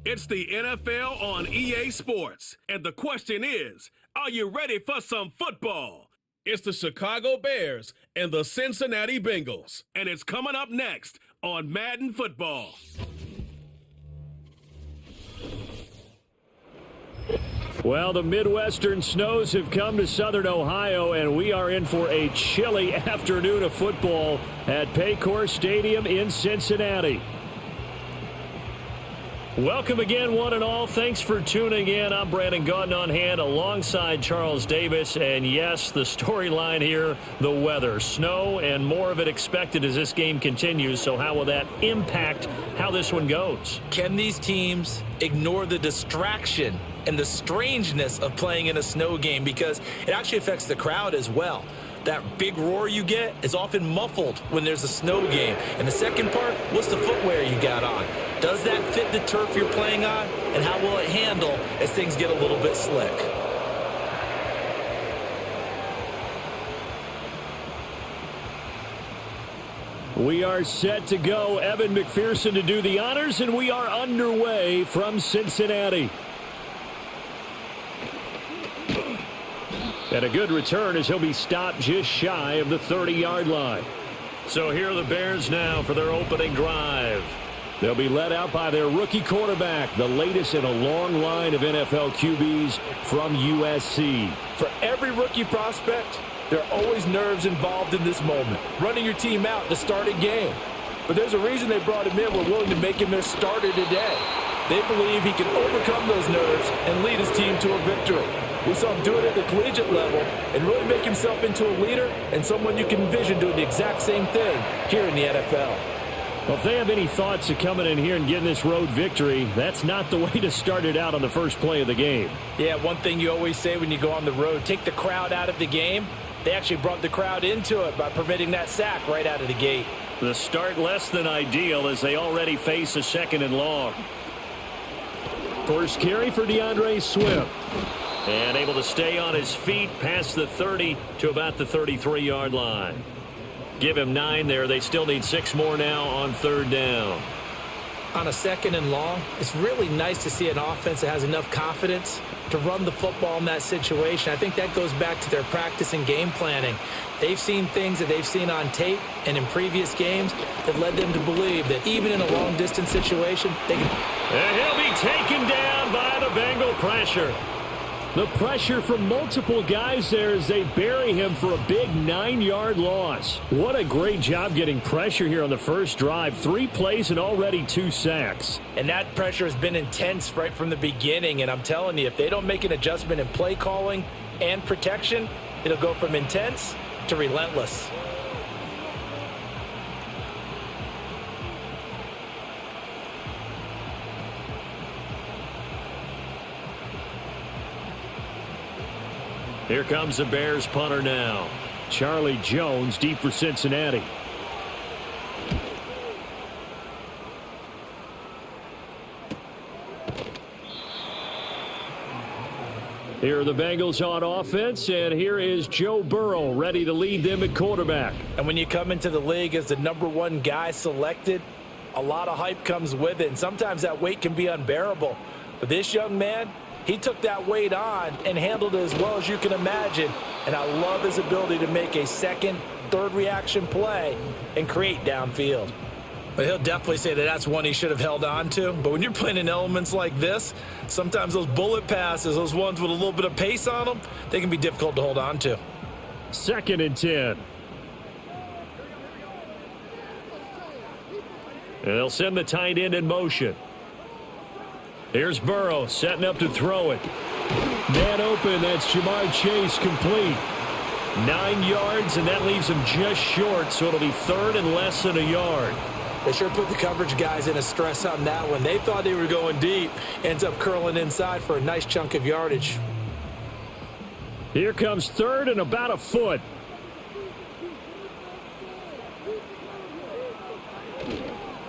It's the NFL on EA Sports, and the question is, are you ready for some football? It's the Chicago Bears and the Cincinnati Bengals, and it's coming up next on Madden Football. Well, the Midwestern snows have come to Southern Ohio, and we are in for a chilly afternoon of football at Paycor Stadium in Cincinnati. Welcome again, one and all. Thanks for tuning in. I'm Brandon Gautin on hand alongside Charles Davis. And yes, the storyline here, the weather. Snow and more of it expected as this game continues. So how will that impact how this one goes? Can these teams ignore the distraction and the strangeness of playing in a snow game? Because it actually affects the crowd as well. That big roar you get is often muffled when there's a snow game. And the second part, what's the footwear you got on? Does that fit the turf you're playing on? And how will it handle as things get a little bit slick? We are set to go. Evan McPherson to do the honors, and we are underway from Cincinnati. And a good return as he'll be stopped just shy of the 30-yard line. So here are the Bears now for their opening drive. They'll be led out by their rookie quarterback, the latest in a long line of NFL QBs from USC. For every rookie prospect, there are always nerves involved in this moment, running your team out to start a game. But there's a reason they brought him in. We're willing to make him their starter today. They believe he can overcome those nerves and lead his team to a victory. We saw him do it at the collegiate level and really make himself into a leader and someone you can envision doing the exact same thing here in the NFL. Well, if they have any thoughts of coming in here and getting this road victory, that's not the way to start it out on the first play of the game. Yeah, one thing you always say when you go on the road, take the crowd out of the game. They actually brought the crowd into it by permitting that sack right out of the gate. The start less than ideal as they already face a second and long. First carry for DeAndre Swift. And able to stay on his feet past the 30 to about the 33-yard line. Give him 9 there. They still need 6 more now on third down. On a second and long, it's really nice to see an offense that has enough confidence to run the football in that situation. I think that goes back to their practice and game planning. They've seen things that they've seen on tape and in previous games that led them to believe that even in a long-distance situation, they can... And he'll be taken down by the Bengal pressure. The pressure from multiple guys there as they bury him for a big 9-yard loss. What a great job getting pressure here on the first drive. 3 plays and already 2 sacks. And that pressure has been intense right from the beginning. And I'm telling you, if they don't make an adjustment in play calling and protection, it'll go from intense to relentless. Here comes the Bears punter now. Charlie Jones deep for Cincinnati. Here are the Bengals on offense, and here is Joe Burrow ready to lead them at quarterback. And when you come into the league as the #1 guy selected, a lot of hype comes with it, and sometimes that weight can be unbearable. But this young man, he took that weight on and handled it as well as you can imagine. And I love his ability to make a second, third reaction play and create downfield. But he'll definitely say that that's one he should have held on to. But when you're playing in elements like this, sometimes those bullet passes, those ones with a little bit of pace on them, they can be difficult to hold on to. 2nd and 10. And they'll send the tight end in motion. Here's Burrow setting up to throw it. Man open, that's Jamar Chase complete. 9 yards, and that leaves him just short, so it'll be 3rd and less than a yard. They sure put the coverage guys in a stress on that one. They thought they were going deep. Ends up curling inside for a nice chunk of yardage. Here comes 3rd and about a foot.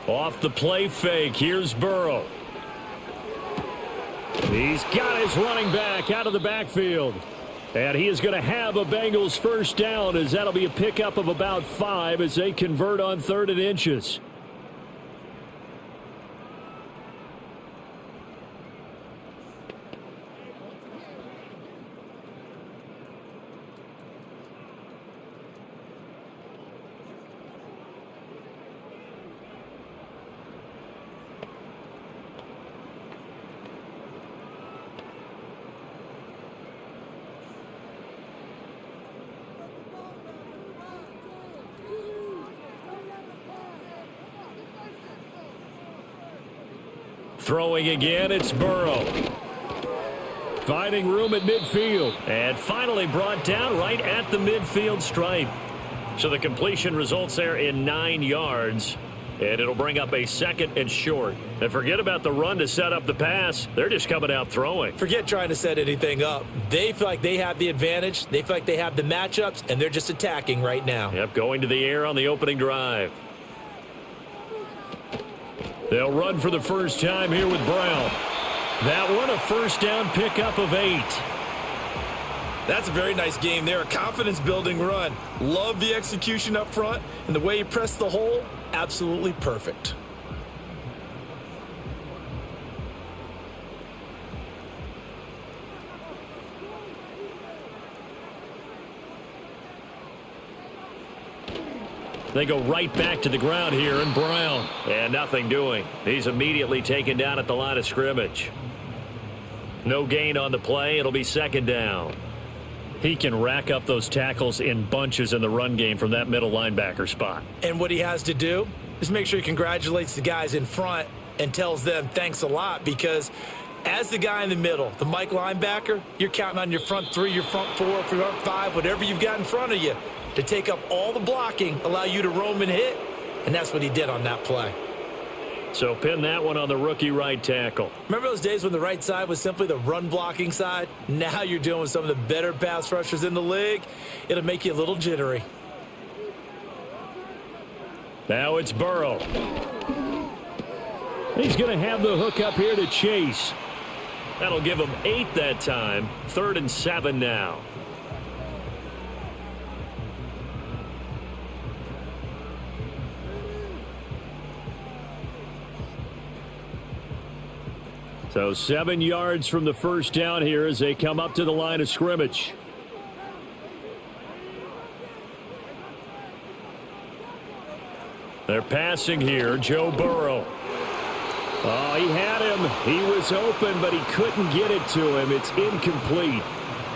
Off the play fake, here's Burrow. He's got his running back out of the backfield. And he is going to have a Bengals first down as that'll be a pickup of about 5 as they convert on 3rd and inches. Throwing again, it's Burrow. Finding room at midfield. And finally brought down right at the midfield stripe. So the completion results there in 9 yards. And it'll bring up a 2nd and short. And forget about the run to set up the pass. They're just coming out throwing. Forget trying to set anything up. They feel like they have the advantage. They feel like they have the matchups, and they're just attacking right now. Yep, going to the air on the opening drive. They'll run for the first time here with Brown. That one, a first down pickup of 8. That's a very nice game there. A confidence-building run. Love the execution up front, and the way he pressed the hole, absolutely perfect. They go right back to the ground here, and Brown. And nothing doing. He's immediately taken down at the line of scrimmage. No gain on the play. It'll be 2nd down. He can rack up those tackles in bunches in the run game from that middle linebacker spot. And what he has to do is make sure he congratulates the guys in front and tells them thanks a lot, because as the guy in the middle, the Mike linebacker, you're counting on your front 3, your front 4, your front 5, whatever you've got in front of you to take up all the blocking, allow you to roam and hit, and that's what he did on that play. So pin that one on the rookie right tackle. Remember those days when the right side was simply the run-blocking side? Now you're dealing with some of the better pass rushers in the league. It'll make you a little jittery. Now it's Burrow. He's going to have the hook up here to Chase. That'll give him 8 that time. 3rd and 7 now. So 7 yards from the first down here as they come up to the line of scrimmage. They're passing here. Joe Burrow. Oh, he had him. He was open, but he couldn't get it to him. It's incomplete.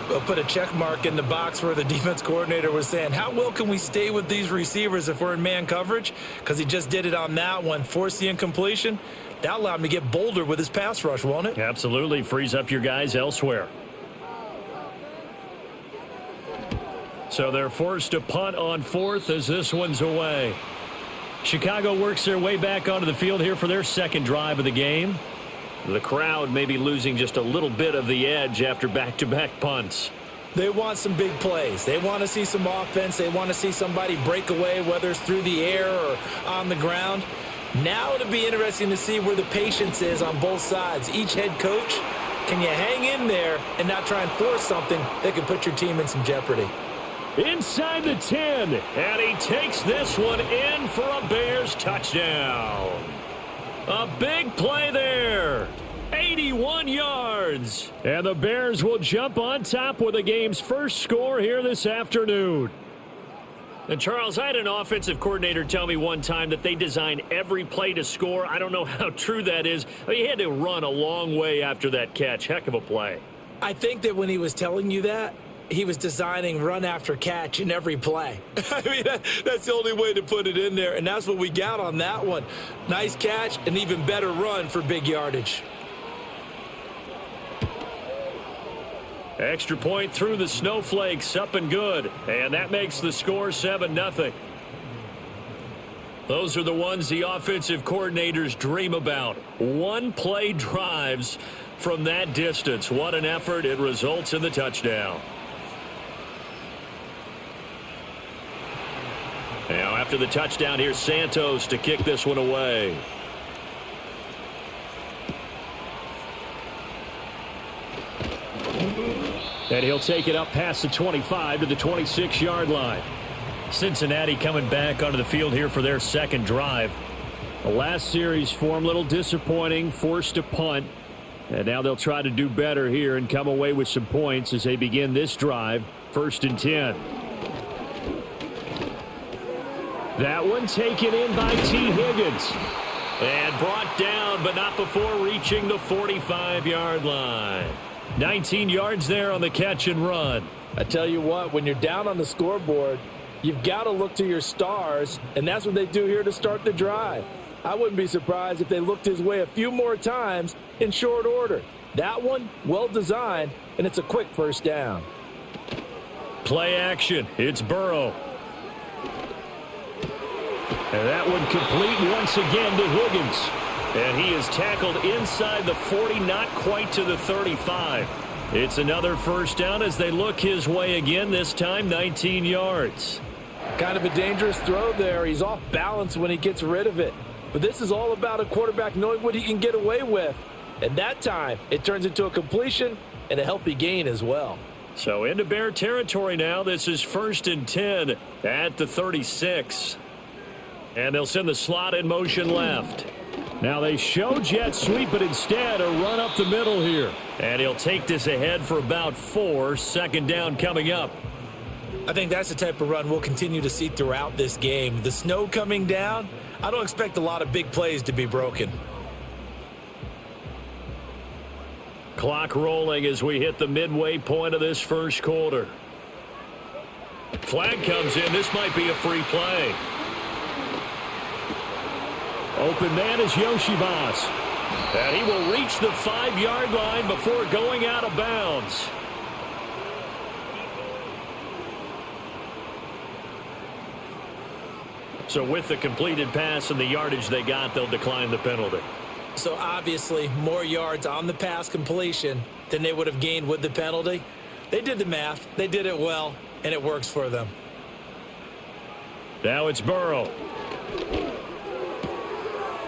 We'll put a check mark in the box where the defense coordinator was saying, how well can we stay with these receivers if we're in man coverage? Because he just did it on that one. Forced the incompletion. That allowed him to get bolder with his pass rush, won't it? Absolutely. Frees up your guys elsewhere. So they're forced to punt on 4th as this one's away. Chicago works their way back onto the field here for their 2nd drive of the game. The crowd may be losing just a little bit of the edge after back-to-back punts. They want some big plays. They want to see some offense. They want to see somebody break away, whether it's through the air or on the ground. Now it'll be interesting to see where the patience is on both sides. Each head coach, can you hang in there and not try and force something that could put your team in some jeopardy? Inside the 10, and he takes this one in for a Bears touchdown. A big play there. 81 yards. And the Bears will jump on top with the game's first score here this afternoon. And Charles, I had an offensive coordinator tell me one time that they design every play to score. I don't know how true that is. I mean, he had to run a long way after that catch. Heck of a play. I think that when he was telling you that, he was designing run after catch in every play. I mean, that's the only way to put it in there, and that's what we got on that one. Nice catch, an even better run for big yardage. Extra point through the snowflakes, up and good. And that makes the score 7-0. Those are the ones the offensive coordinators dream about. One-play drives from that distance. What an effort. It results in the touchdown. Now after the touchdown, here's Santos to kick this one away. And he'll take it up past the 25 to the 26-yard line. Cincinnati coming back onto the field here for their 2nd drive. The last series for them, a little disappointing, forced to punt. And now they'll try to do better here and come away with some points as they begin this drive, 1st and 10. That one taken in by T. Higgins. And brought down, but not before reaching the 45-yard line. 19 yards there on the catch and run. I tell you what, when you're down on the scoreboard, you've got to look to your stars, and that's what they do here to start the drive. I wouldn't be surprised if they looked his way a few more times in short order. That one, well designed, and it's a quick first down. Play action. It's Burrow. And that one complete once again to Higgins. And he is tackled inside the 40, not quite to the 35. It's another first down as they look his way again, this time 19 yards. Kind of a dangerous throw there. He's off balance when he gets rid of it. But this is all about a quarterback knowing what he can get away with. And that time, it turns into a completion and a healthy gain as well. So into Bear territory now. This is 1st and 10 at the 36. And they'll send the slot in motion left. Now they show jet sweep, but instead a run up the middle here. And he'll take this ahead for about 4. Second down coming up. I think that's the type of run we'll continue to see throughout this game. The snow coming down, I don't expect a lot of big plays to be broken. Clock rolling as we hit the midway point of this first quarter. Flag comes in. This might be a free play. Open man is Yoshivas. And he will reach the 5-yard line before going out of bounds. So with the completed pass and the yardage they got, they'll decline the penalty. So obviously more yards on the pass completion than they would have gained with the penalty. They did the math. They did it well, and it works for them. Now it's Burrow.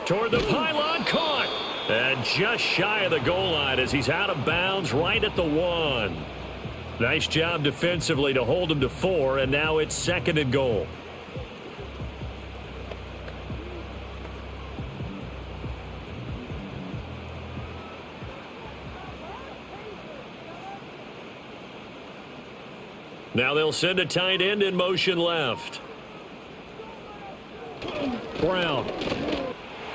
Toward the pylon, caught. And just shy of the goal line as he's out of bounds right at the 1. Nice job defensively to hold him to 4, and now it's 2nd and goal. Now they'll send a tight end in motion left. Brown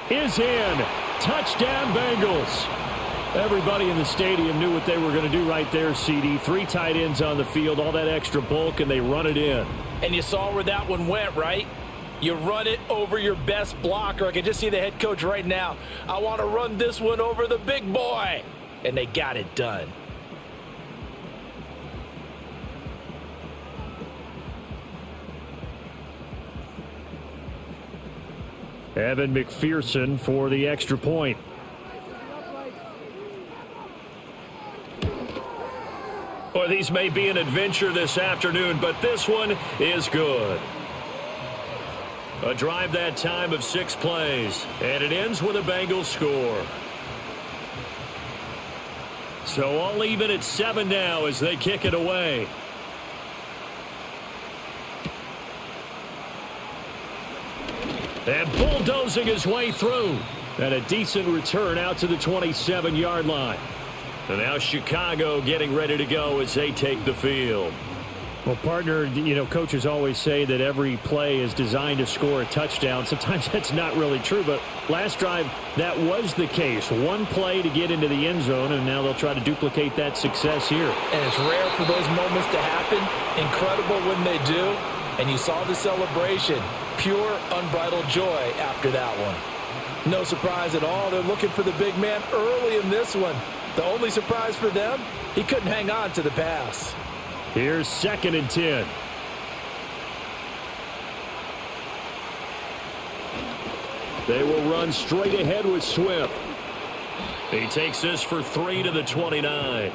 is in. Touchdown, Bengals. Everybody in the stadium knew what they were going to do right there, CD. 3 tight ends on the field, all that extra bulk, and they run it in. And you saw where that one went, right? You run it over your best blocker. I can just see the head coach right now. I want to run this one over the big boy. And they got it done. Evan McPherson for the extra point. Well, these may be an adventure this afternoon, but this one is good. A drive that time of 6 plays, and it ends with a Bengals score. So all even at 7 now as they kick it away. And bulldozing his way through. And a decent return out to the 27-yard line. And now Chicago getting ready to go as they take the field. Well, partner, coaches always say that every play is designed to score a touchdown. Sometimes that's not really true, but last drive, that was the case. 1 play to get into the end zone, and now they'll try to duplicate that success here. And it's rare for those moments to happen. Incredible when they do. And you saw the celebration. Pure, unbridled joy after that one. No surprise at all. They're looking for the big man early in this one. The only surprise for them, he couldn't hang on to the pass. Here's 2nd and 10. They will run straight ahead with Swift. He takes this for 3 to the 29.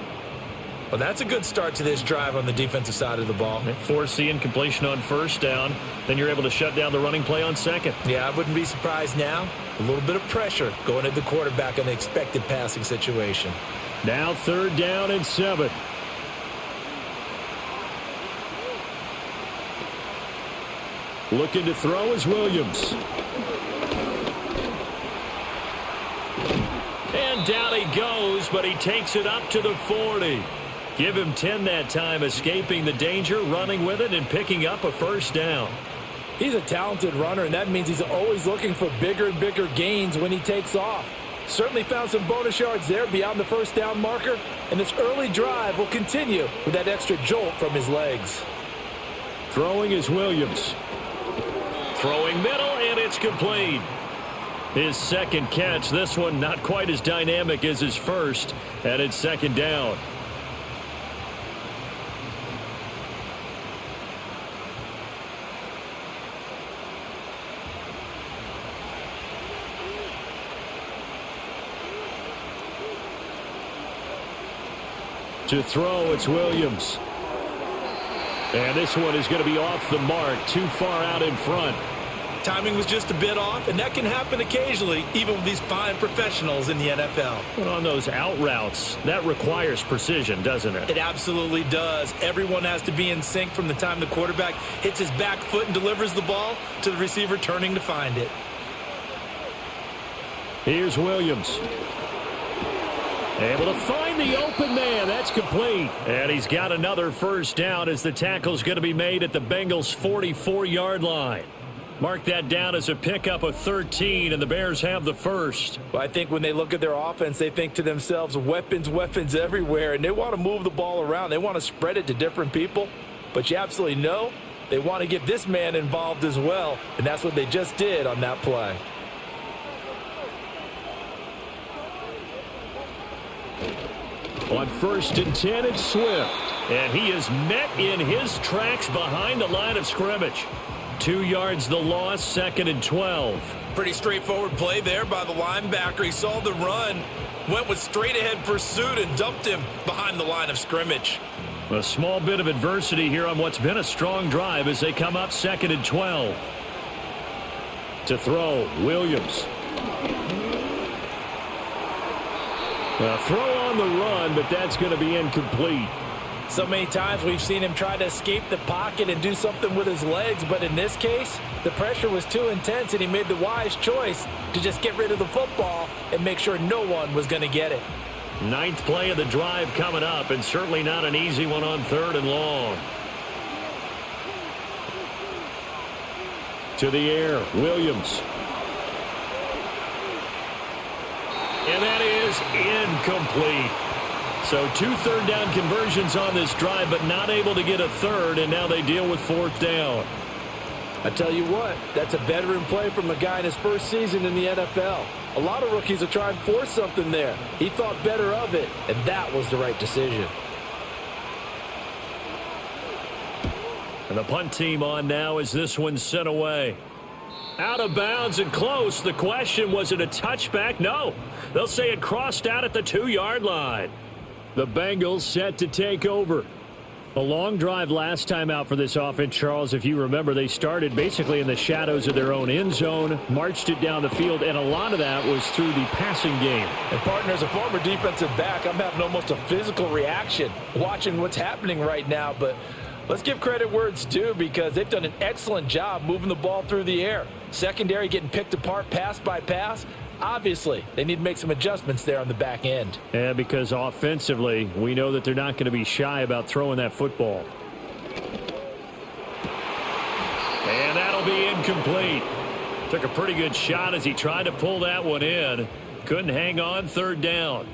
Well, that's a good start to this drive on the defensive side of the ball. Force the incompletion on 1st down. Then you're able to shut down the running play on 2nd. Yeah, I wouldn't be surprised now. A little bit of pressure going at the quarterback in the expected passing situation. Now 3rd down and 7. Looking to throw is Williams. And down he goes, but he takes it up to the 40. Give him 10 that time, escaping the danger, running with it, and picking up a 1st down. He's a talented runner, and that means he's always looking for bigger and bigger gains when he takes off. Certainly found some bonus yards there beyond the 1st down marker, and this early drive will continue with that extra jolt from his legs. Throwing is Williams. Throwing middle, and it's complete. His second catch, this one not quite as dynamic as his first, and it's second down. To throw, it's Williams. And this one is going to be off the mark, too far out in front. Timing was just a bit off, and that can happen occasionally, even with these fine professionals in the NFL. But on those out routes, that requires precision, doesn't it? It absolutely does. Everyone has to be in sync from the time the quarterback hits his back foot and delivers the ball to the receiver turning to find it. Here's Williams. Able to find the open man. That's complete. And he's got another first down as the tackle's going to be made at the Bengals' 44-yard line. Mark that down as a pickup of 13, and the Bears have the first. Well, I think when they look at their offense, they think to themselves, weapons, weapons everywhere, and they want to move the ball around. They want to spread it to different people, but you absolutely know they want to get this man involved as well, and that's what they just did on that play. On 1st and 10, it's Swift. And he is met in his tracks behind the line of scrimmage. 2 yards the loss, 2nd and 12. Pretty straightforward play there by the linebacker. He saw the run, went with straight-ahead pursuit, and dumped him behind the line of scrimmage. A small bit of adversity here on what's been a strong drive as they come up 2nd and 12. To throw, Williams. A throw on the run, but that's going to be incomplete. So many times we've seen him try to escape the pocket and do something with his legs, but in this case, the pressure was too intense, and he made the wise choice to just get rid of the football and make sure no one was going to get it. 9th play of the drive coming up, and certainly not an easy one on 3rd and long. To the air, Williams. And that is incomplete. So 2 third-down conversions on this drive, but not able to get a third, and now they deal with 4th down. I tell you what, that's a veteran play from a guy in his first season in the NFL. A lot of rookies will try and force something there. He thought better of it, and that was the right decision. And the punt team on now as this one's sent away. Out of bounds and close. The question, was it a touchback? No. They'll say it crossed out at the 2-yard line. The Bengals set to take over. A long drive last time out for this offense, Charles. If you remember, they started basically in the shadows of their own end zone, marched it down the field, and a lot of that was through the passing game. And, partner, as a former defensive back, I'm having almost a physical reaction watching what's happening right now. But let's give credit where it's due, because they've done an excellent job moving the ball through the air. Secondary getting picked apart pass by pass. Obviously, they need to make some adjustments there on the back end. Yeah, because offensively, we know that they're not going to be shy about throwing that football. And that'll be incomplete. Took a pretty good shot as he tried to pull that one in. Couldn't hang on, 3rd down.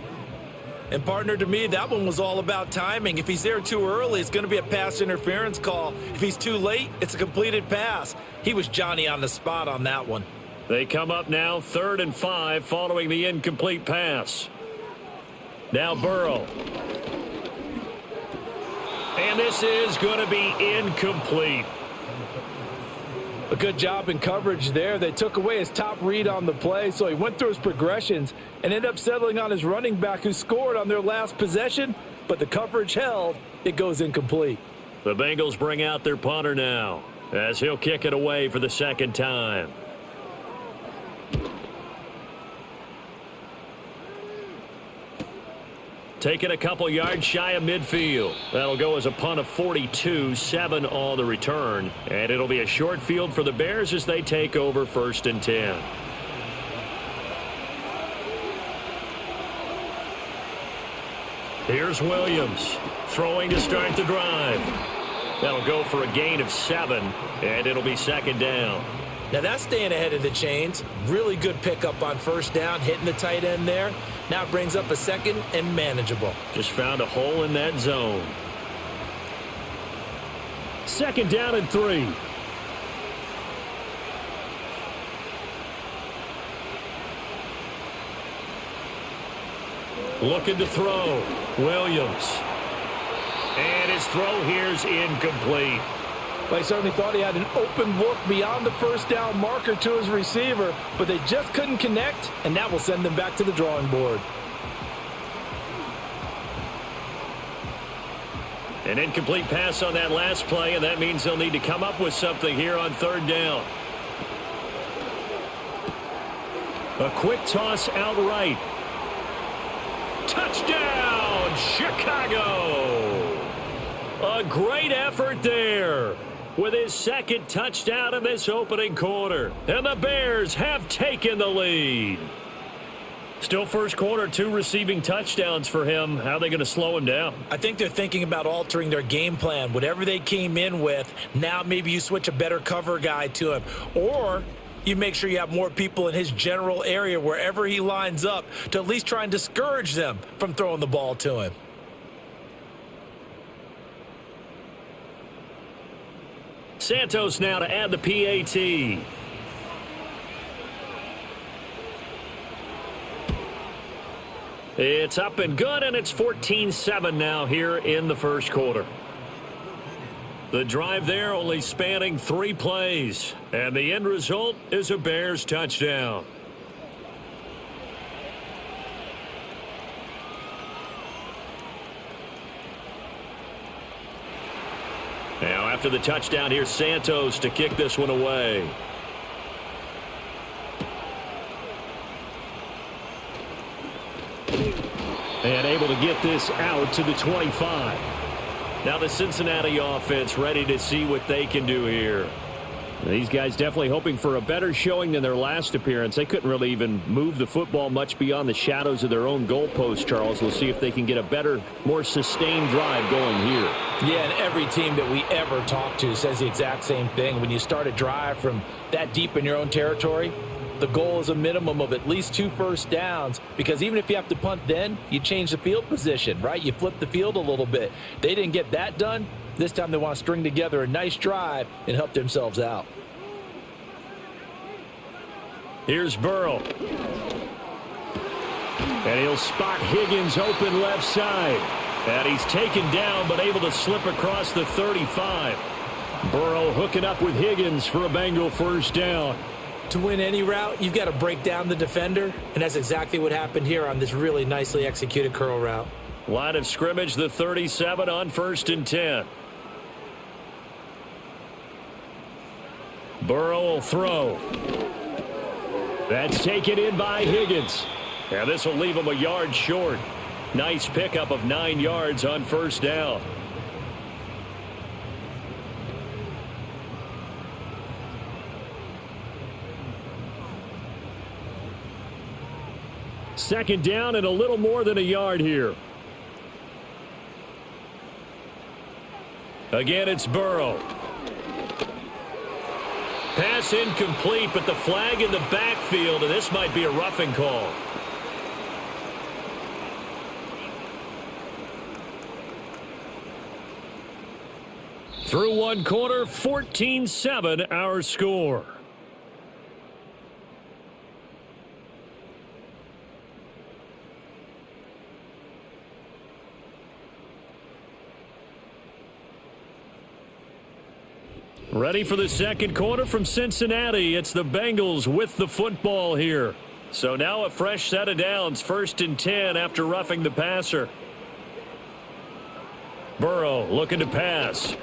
And, partner, to me, that one was all about timing. If he's there too early, it's going to be a pass interference call. If he's too late, it's a completed pass. He was Johnny on the spot on that one. They come up now 3rd and 5 following the incomplete pass. Now Burrow. And this is going to be incomplete. A good job in coverage there. They took away his top read on the play, so he went through his progressions and ended up settling on his running back, who scored on their last possession, but the coverage held. It goes incomplete. The Bengals bring out their punter now as he'll kick it away for the 2nd time. Taking a couple yards shy of midfield. That'll go as a punt of 42, 7 on the return. And it'll be a short field for the Bears as they take over 1st and 10. Here's Williams throwing to start the drive. That'll go for a gain of 7, and it'll be 2nd down. Now that's staying ahead of the chains. Really good pickup on 1st down, hitting the tight end there. Now it brings up a 2nd and manageable. Just found a hole in that zone. 2nd down and 3. Looking to throw. Williams. And his throw here's incomplete. Well, he certainly thought he had an open look beyond the first down marker to his receiver, but they just couldn't connect, and that will send them back to the drawing board. An incomplete pass on that last play, and that means they'll need to come up with something here on third down. A quick toss out right. Touchdown, Chicago! A great effort there with his second touchdown in this opening quarter. And the Bears have taken the lead. Still first quarter, 2 receiving touchdowns for him. How are they going to slow him down? I think they're thinking about altering their game plan. Whatever they came in with, now maybe you switch a better cover guy to him. Or you make sure you have more people in his general area wherever he lines up to at least try and discourage them from throwing the ball to him. Santos now to add the PAT. It's up and good, and it's 14-7 now here in the first quarter. The drive there only spanning 3 plays, and the end result is a Bears touchdown. Now after the touchdown, here's Santos to kick this one away. And able to get this out to the 25. Now the Cincinnati offense ready to see what they can do here. These guys definitely hoping for a better showing than their last appearance. They couldn't really even move the football much beyond the shadows of their own goalpost, Charles. We'll see if they can get a better, more sustained drive going here. Yeah, and every team that we ever talk to says the exact same thing. When you start a drive from that deep in your own territory, the goal is a minimum of at least 2 first downs, because even if you have to punt then, you change the field position, right? You flip the field a little bit. They didn't get that done. This time they want to string together a nice drive and help themselves out. Here's Burrow. And he'll spot Higgins open left side. And he's taken down but able to slip across the 35. Burrow hooking up with Higgins for a Bengal first down. To win any route, you've got to break down the defender, and that's exactly what happened here on this really nicely executed curl route. Line of scrimmage, the 37 on 1st and 10. Burrow will throw. That's taken in by Higgins. And this will leave him a yard short. Nice pickup of 9 yards on first down. Second down and a little more than a yard here. Again, it's Burrow. Pass incomplete, but the flag in the backfield, and this might be a roughing call. Through one quarter, 14-7 our score. Ready for the second quarter from Cincinnati. It's the Bengals with the football here. So now a fresh set of downs, 1st and 10 after roughing the passer. Burrow looking to pass.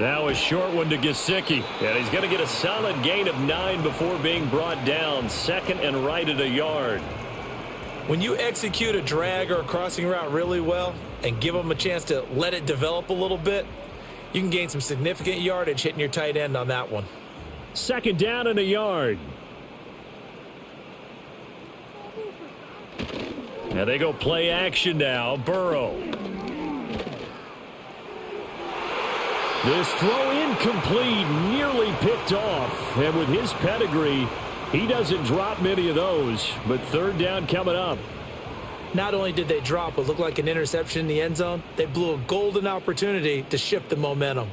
Now a short one to Gesicki. And he's going to get a solid gain of 9 before being brought down. 2nd and right at a yard. When you execute a drag or a crossing route really well and give them a chance to let it develop a little bit, you can gain some significant yardage hitting your tight end on that one. 2nd down and a yard. Now they go play action now. Burrow. This throw incomplete, nearly picked off. And with his pedigree, he doesn't drop many of those. But 3rd down coming up. Not only did they drop what looked like an interception in the end zone, they blew a golden opportunity to shift the momentum.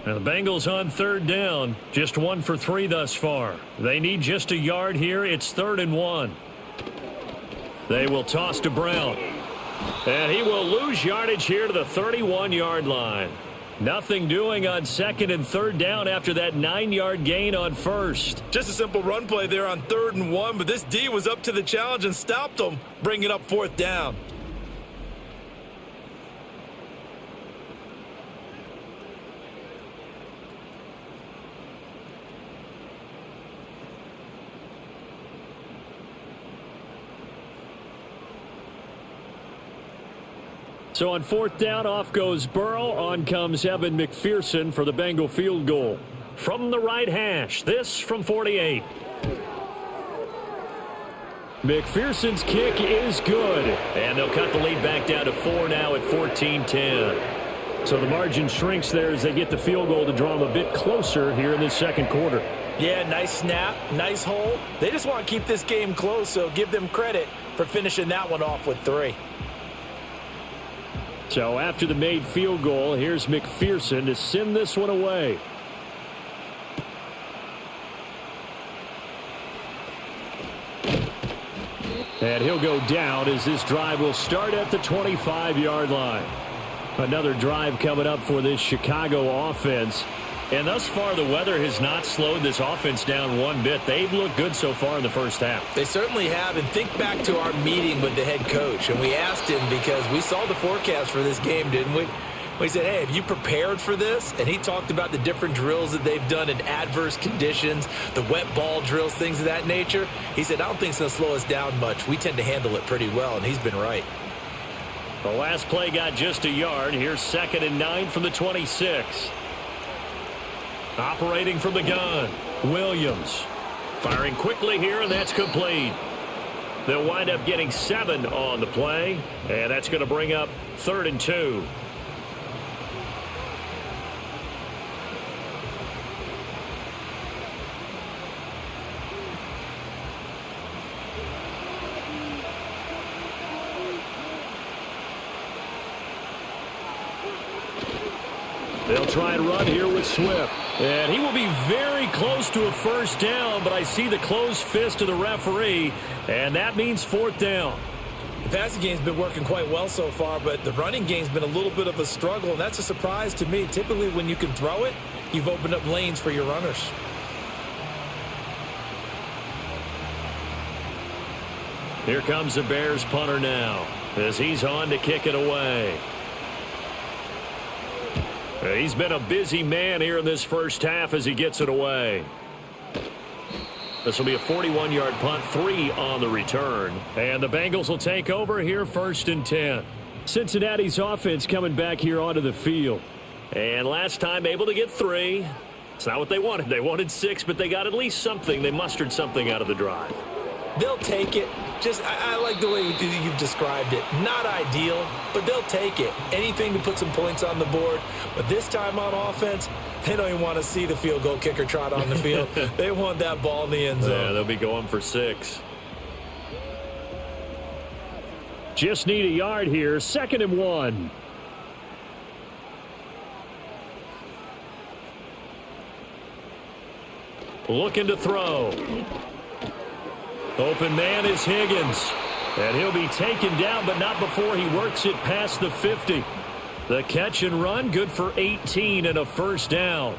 Now the Bengals on 3rd down, just 1 for 3 thus far. They need just a yard here. It's 3rd and 1. They will toss to Brown. And he will lose yardage here to the 31-yard line. Nothing doing on second and third down after that 9-yard gain on first. Just a simple run play there on 3rd and 1, but this D was up to the challenge and stopped him, bringing up 4th down. So on 4th down, off goes Burrow. On comes Evan McPherson for the Bengal field goal. From the right hash, this from 48. McPherson's kick is good. And they'll cut the lead back down to 4 now at 14-10. So the margin shrinks there as they get the field goal to draw them a bit closer here in this second quarter. Yeah, nice snap, nice hole. They just want to keep this game close, so give them credit for finishing that one off with 3. So after the made field goal, here's McPherson to send this one away. And he'll go down as this drive will start at the 25-yard line. Another drive coming up for this Chicago offense. And thus far, the weather has not slowed this offense down one bit. They've looked good so far in the first half. They certainly have. And think back to our meeting with the head coach. And we asked him because we saw the forecast for this game, didn't we? We said, hey, have you prepared for this? And he talked about the different drills that they've done in adverse conditions, the wet ball drills, things of that nature. He said, I don't think it's going to slow us down much. We tend to handle it pretty well, and he's been right. The last play got just a yard. Here's 2nd and 9 from the 26. Operating from the gun, Williams. Firing quickly here, and that's complete. They'll wind up getting 7 on the play, and that's going to bring up 3rd and 2. They'll try and run here with Swift. And he will be very close to a first down, but I see the closed fist of the referee, and that means 4th down. The passing game's been working quite well so far, but the running game's been a little bit of a struggle, and that's a surprise to me. Typically, when you can throw it, you've opened up lanes for your runners. Here comes the Bears punter now as he's on to kick it away. He's been a busy man here in this first half as he gets it away. This will be a 41-yard punt, 3 on the return. And the Bengals will take over here 1st and 10. Cincinnati's offense coming back here onto the field. And last time able to get 3. It's not what they wanted. They wanted 6, but they got at least something. They mustered something out of the drive. They'll take it. I like the way you've described it. Not ideal, but they'll take it. Anything to put some points on the board. But this time on offense, they don't even want to see the field goal kicker trot on the field. They want that ball in the end zone. Yeah, they'll be going for 6. Just need a yard here. 2nd and 1. Looking to throw. Open man is Higgins. And he'll be taken down, but not before he works it past the 50. The catch and run, good for 18 and a first down.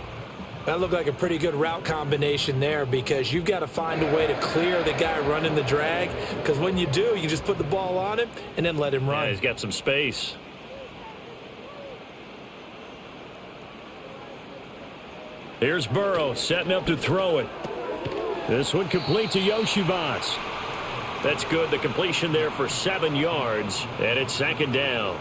That looked like a pretty good route combination there because you've got to find a way to clear the guy running the drag. Because when you do, you just put the ball on him and then let him run. Yeah, he's got some space. Here's Burrow setting up to throw it. This one complete to Yoshivas. That's good. The completion there for 7 yards, and it's 2nd down.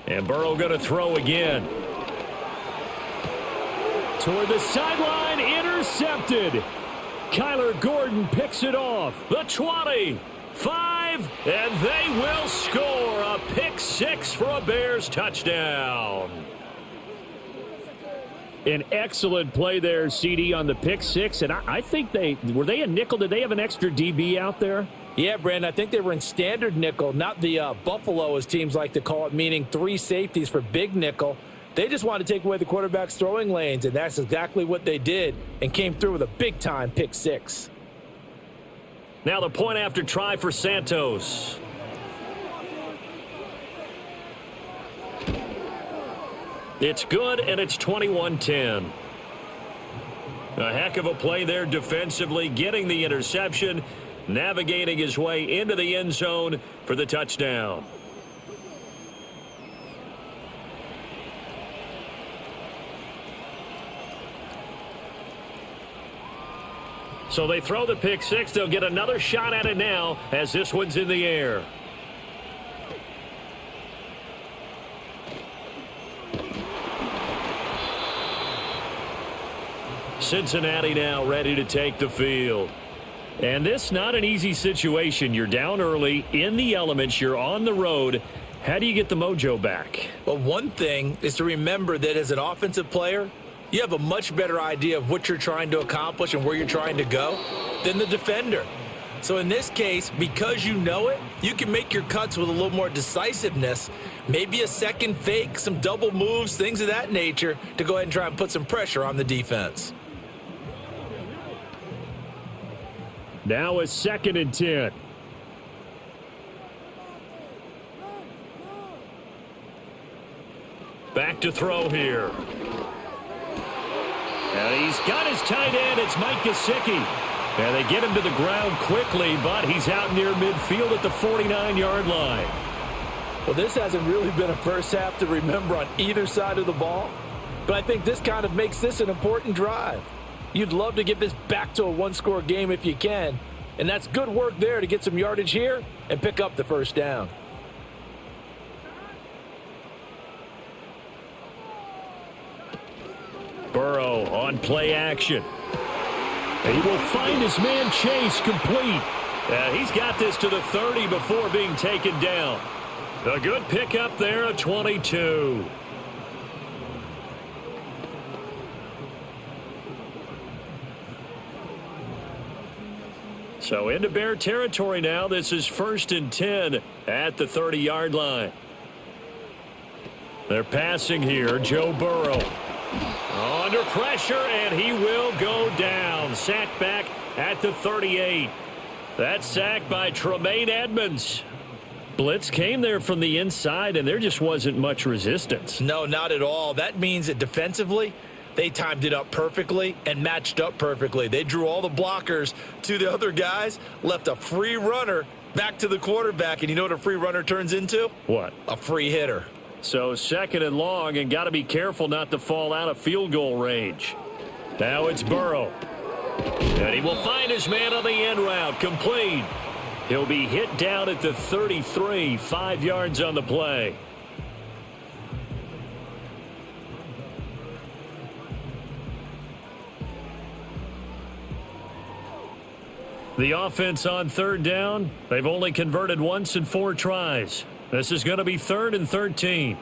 And Burrow going to throw again. Toward the sideline, intercepted. Kyler Gordon picks it off. The 20, 5, and they will score a pick 6 for a Bears touchdown. An excellent play there, CD, on the pick six. And I think were they a nickel? Did they have an extra DB out there? Yeah, Brandon, I think they were in standard nickel, not the Buffalo, as teams like to call it, meaning 3 safeties for big nickel. They just wanted to take away the quarterback's throwing lanes, and that's exactly what they did and came through with a big-time pick six. Now the point after try for Santos. It's good, and it's 21-10. A heck of a play there defensively, getting the interception, navigating his way into the end zone for the touchdown. So they throw the pick six. They'll get another shot at it now as this one's in the air. Cincinnati now ready to take the field. And this not an easy situation. You're down early, in the elements, you're on the road. How do you get the mojo back? Well, one thing is to remember that as an offensive player, you have a much better idea of what you're trying to accomplish and where you're trying to go than the defender. So in this case, because you know it, you can make your cuts with a little more decisiveness, maybe a second fake, some double moves, things of that nature, to go ahead and try and put some pressure on the defense. Now a 2nd and 10. Back to throw here. And he's got his tight end. It's Mike Gesicki. And they get him to the ground quickly, but he's out near midfield at the 49-yard line. Well, this hasn't really been a first half to remember on either side of the ball, but I think this kind of makes this an important drive. You'd love to get this back to a one-score game if you can, and that's good work there to get some yardage here and pick up the first down. Burrow on play action. And he will find his man Chase complete. He's got this to the 30 before being taken down. A good pickup there at 22. So into Bear territory now. This is 1st and 10 at the 30-yard line. They're passing here. Joe Burrow under pressure, and he will go down. Sacked back at the 38. That sack by Tremaine Edmonds. Blitz came there from the inside, and there just wasn't much resistance. No, not at all. That means that defensively, they timed it up perfectly and matched up perfectly. They drew all the blockers to the other guys, left a free runner back to the quarterback, and you know what a free runner turns into? What? A free hitter. So 2nd and long, and got to be careful not to fall out of field goal range. Now it's Burrow. And he will find his man on the end route. Complete. He'll be hit down at the 33, 5 yards on the play. The offense on 3rd down, they've only converted once in 4 tries. This is going to be 3rd and 13.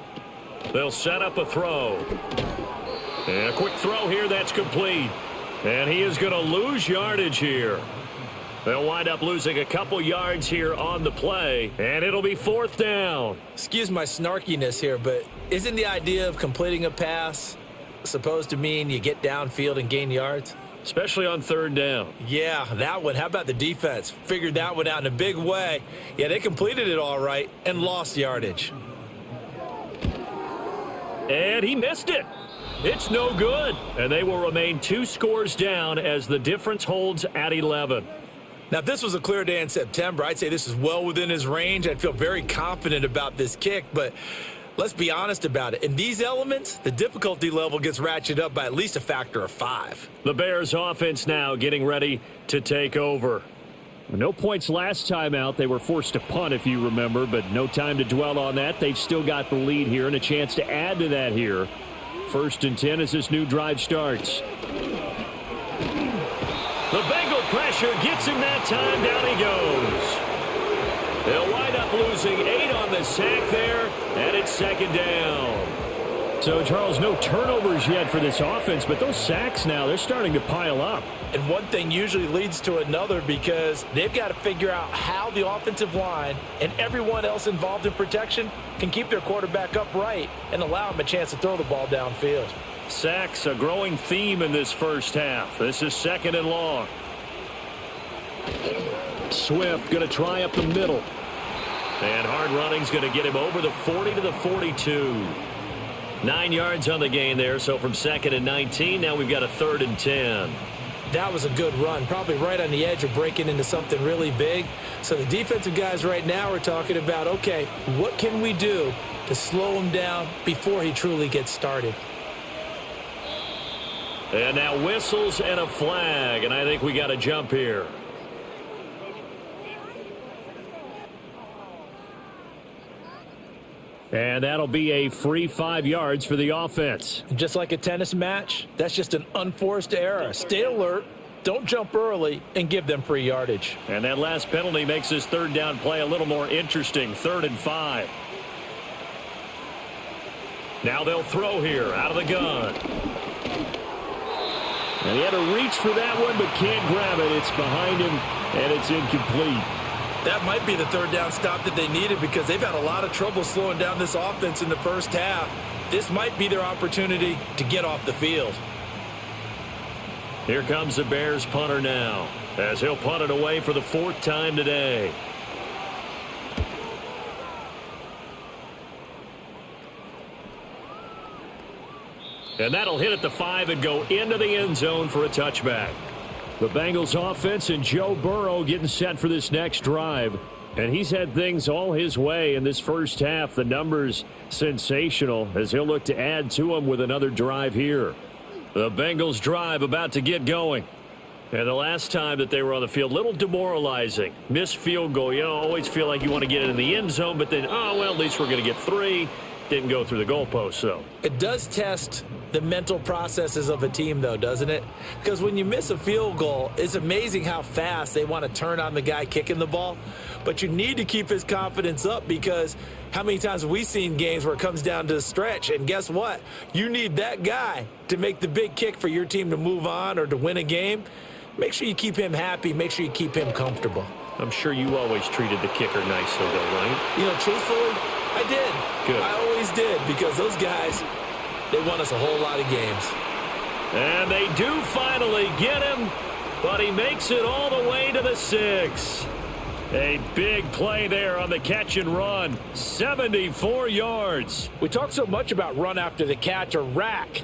They'll set up a throw. And a quick throw here that's complete. And he is going to lose yardage here. They'll wind up losing a couple yards here on the play, and it'll be 4th down. Excuse my snarkiness here, but isn't the idea of completing a pass supposed to mean you get downfield and gain yards? Especially on 3rd down. Yeah, that one. How about the defense? Figured that one out in a big way. Yeah, they completed it all right and lost yardage. And he missed it. It's no good. And they will remain 2 scores down as the difference holds at 11. Now, if this was a clear day in September, I'd say this is well within his range. I'd feel very confident about this kick, but let's be honest about it. In these elements, the difficulty level gets ratcheted up by at least a factor of 5. The Bears offense now getting ready to take over. No points last time out. They were forced to punt, if you remember, but no time to dwell on that. They've still got the lead here and a chance to add to that here. 1st and 10 as this new drive starts. The Bengal pressure gets him that time. Down he goes. They'll wind up losing 8 on the sack there, and it's 2nd down. So, Charles, no turnovers yet for this offense, but those sacks now, they're starting to pile up. And one thing usually leads to another because they've got to figure out how the offensive line and everyone else involved in protection can keep their quarterback upright and allow him a chance to throw the ball downfield. Sacks, a growing theme in this first half. This is 2nd and long. Swift going to try up the middle. And hard running's going to get him over the 40 to the 42. 9 yards on the gain there, so from 2nd and 19, now we've got a 3rd and 10. That was a good run, probably right on the edge of breaking into something really big. So the defensive guys right now are talking about, okay, what can we do to slow him down before he truly gets started? And now whistles and a flag, and I think we got a jump here. And that'll be a free 5 yards for the offense. Just like a tennis match, that's just an unforced error. Stay alert, don't jump early, and give them free yardage. And that last penalty makes this 3rd down play a little more interesting. 3rd and 5. Now they'll throw here out of the gun. And he had to reach for that one, but can't grab it. It's behind him, and it's incomplete. That might be the 3rd down stop that they needed because they've had a lot of trouble slowing down this offense in the first half. This might be their opportunity to get off the field. Here comes the Bears punter now, as he'll punt it away for the 4th time today. And that'll hit at the 5 and go into the end zone for a touchback. The Bengals offense and Joe Burrow getting set for this next drive. And he's had things all his way in this first half. The numbers sensational as he'll look to add to them with another drive here. The Bengals drive about to get going. And the last time that they were on the field, a little demoralizing. Missed field goal. You always feel like you want to get it in the end zone, but then, oh, well, at least we're going to get 3. Didn't go through the goalpost, though. It does test the mental processes of a team, though, doesn't it? Because when you miss a field goal, it's amazing how fast they want to turn on the guy kicking the ball. But you need to keep his confidence up because how many times have we seen games where it comes down to the stretch? And guess what? You need that guy to make the big kick for your team to move on or to win a game. Make sure you keep him happy. Make sure you keep him comfortable. I'm sure you always treated the kicker nicely, though, right? You know, truthfully, I did. Good. I always did because those guys, they won us a whole lot of games. And they do finally get him, but he makes it all the way to the 6. A big play there on the catch and run. 74 yards. We talk so much about run after the catch or rack,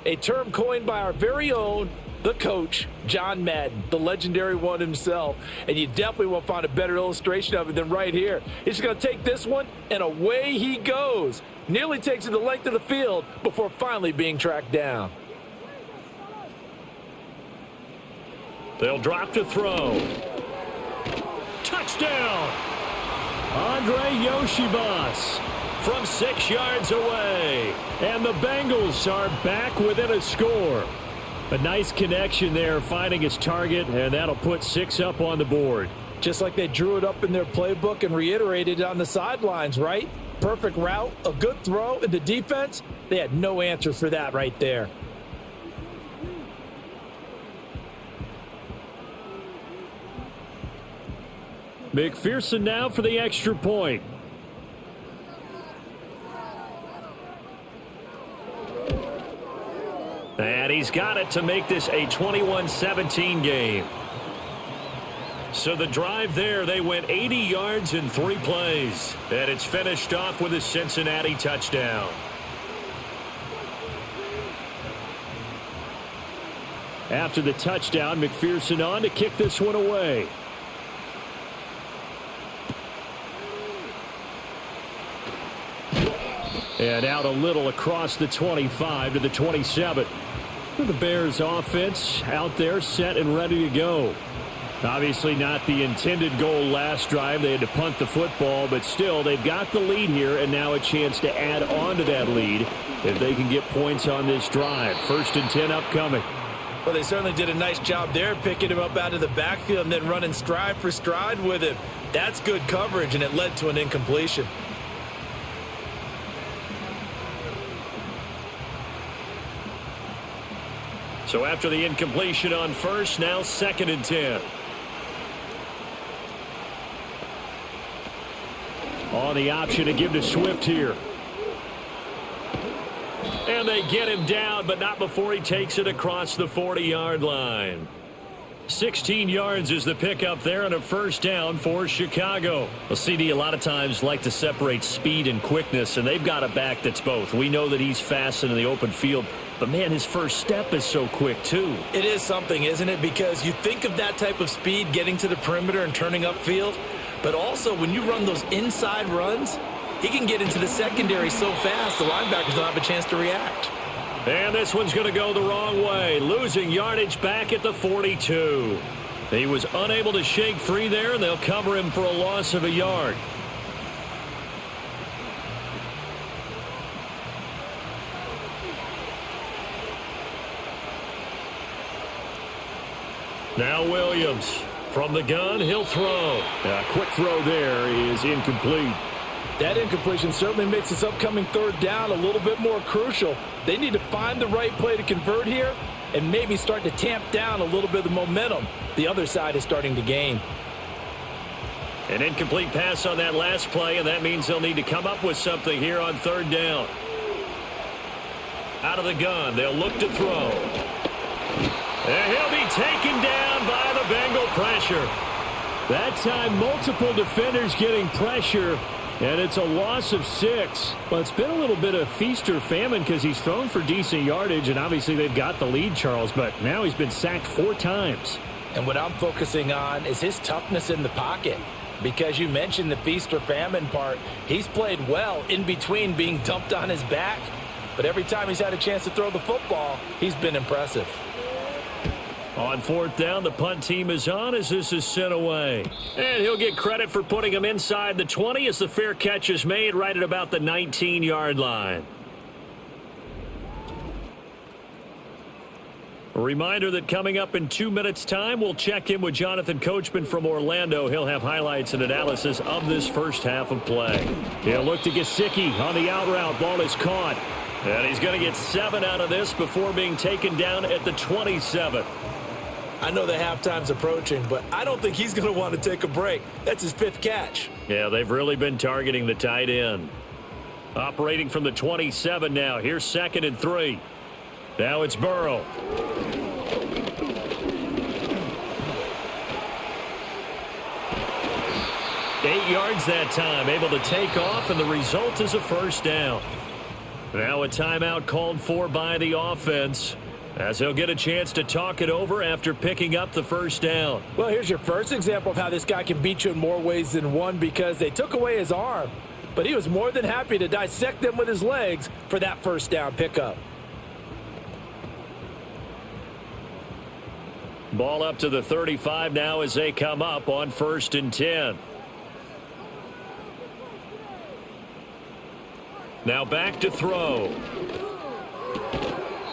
a term coined by our very own the coach, John Madden, the legendary one himself. And you definitely won't find a better illustration of it than right here. He's going to take this one, and away he goes. Nearly takes it the length of the field before finally being tracked down. They'll drop to throw. Touchdown! Andre Yoshibas from 6 yards away. And the Bengals are back within a score. A nice connection there, finding his target, and that'll put 6 up on the board. Just like they drew it up in their playbook and reiterated it on the sidelines, right? Perfect route, a good throw, and the defense, they had no answer for that right there. McPherson now for the extra point. And he's got it to make this a 21-17 game. So the drive there, they went 80 yards in 3 plays. And it's finished off with a Cincinnati touchdown. After the touchdown, McPherson on to kick this one away. And out a little across the 25 to the 27. The Bears offense out there set and ready to go. Obviously not the intended goal last drive. They had to punt the football, but still they've got the lead here and now a chance to add on to that lead if they can get points on this drive. 1st and 10 upcoming. Well, they certainly did a nice job there picking him up out of the backfield and then running stride for stride with him. That's good coverage, and it led to an incompletion. So after the incompletion on first, now 2nd and 10. On the option to give to Swift here. And they get him down, but not before he takes it across the 40-yard line. 16 yards is the pickup there and a first down for Chicago. Well, CD a lot of times like to separate speed and quickness, and they've got a back that's both. We know that he's fast in the open field, but, man, his first step is so quick, too. It is something, isn't it? Because you think of that type of speed getting to the perimeter and turning upfield, but also when you run those inside runs, he can get into the secondary so fast the linebackers don't have a chance to react. And this one's going to go the wrong way, losing yardage back at the 42. He was unable to shake free there, and they'll cover him for a loss of a yard. Now Williams from the gun, he'll throw. A quick throw there is incomplete. That incompletion certainly makes this upcoming third down a little bit more crucial. They need to find the right play to convert here and maybe start to tamp down a little bit of the momentum the other side is starting to gain. An incomplete pass on that last play, and that means they'll need to come up with something here on third down. Out of the gun, they'll look to throw. And he'll be taken down by the Bengal pressure. That time, multiple defenders getting pressure, and it's a loss of 6. Well, it's been a little bit of feast or famine because he's thrown for decent yardage, and obviously they've got the lead, Charles, but now he's been sacked 4 times. And what I'm focusing on is his toughness in the pocket. Because you mentioned the feast or famine part, he's played well in between being dumped on his back. But every time he's had a chance to throw the football, he's been impressive. On fourth down, the punt team is on as this is sent away. And he'll get credit for putting him inside the 20 as the fair catch is made right at about the 19-yard line. A reminder that coming up in 2 minutes' time, we'll check in with Jonathan Coachman from Orlando. He'll have highlights and analysis of this first half of play. He'll look to Gesicki on the out route. Ball is caught. And he's going to get 7 out of this before being taken down at the 27. I know the halftime's approaching, but I don't think he's going to want to take a break. That's his 5th catch. Yeah, they've really been targeting the tight end. Operating from the 27 now. Here's 2nd and 3. Now it's Burrow. Eight yards that time, able to take off, and the result is a first down. Now a timeout called for by the offense, as they'll get a chance to talk it over after picking up the first down. Well, here's your first example of how this guy can beat you in more ways than one, because they took away his arm, but he was more than happy to dissect them with his legs for that first down pickup. Ball up to the 35 now as they come up on 1st and 10. Now back to throw.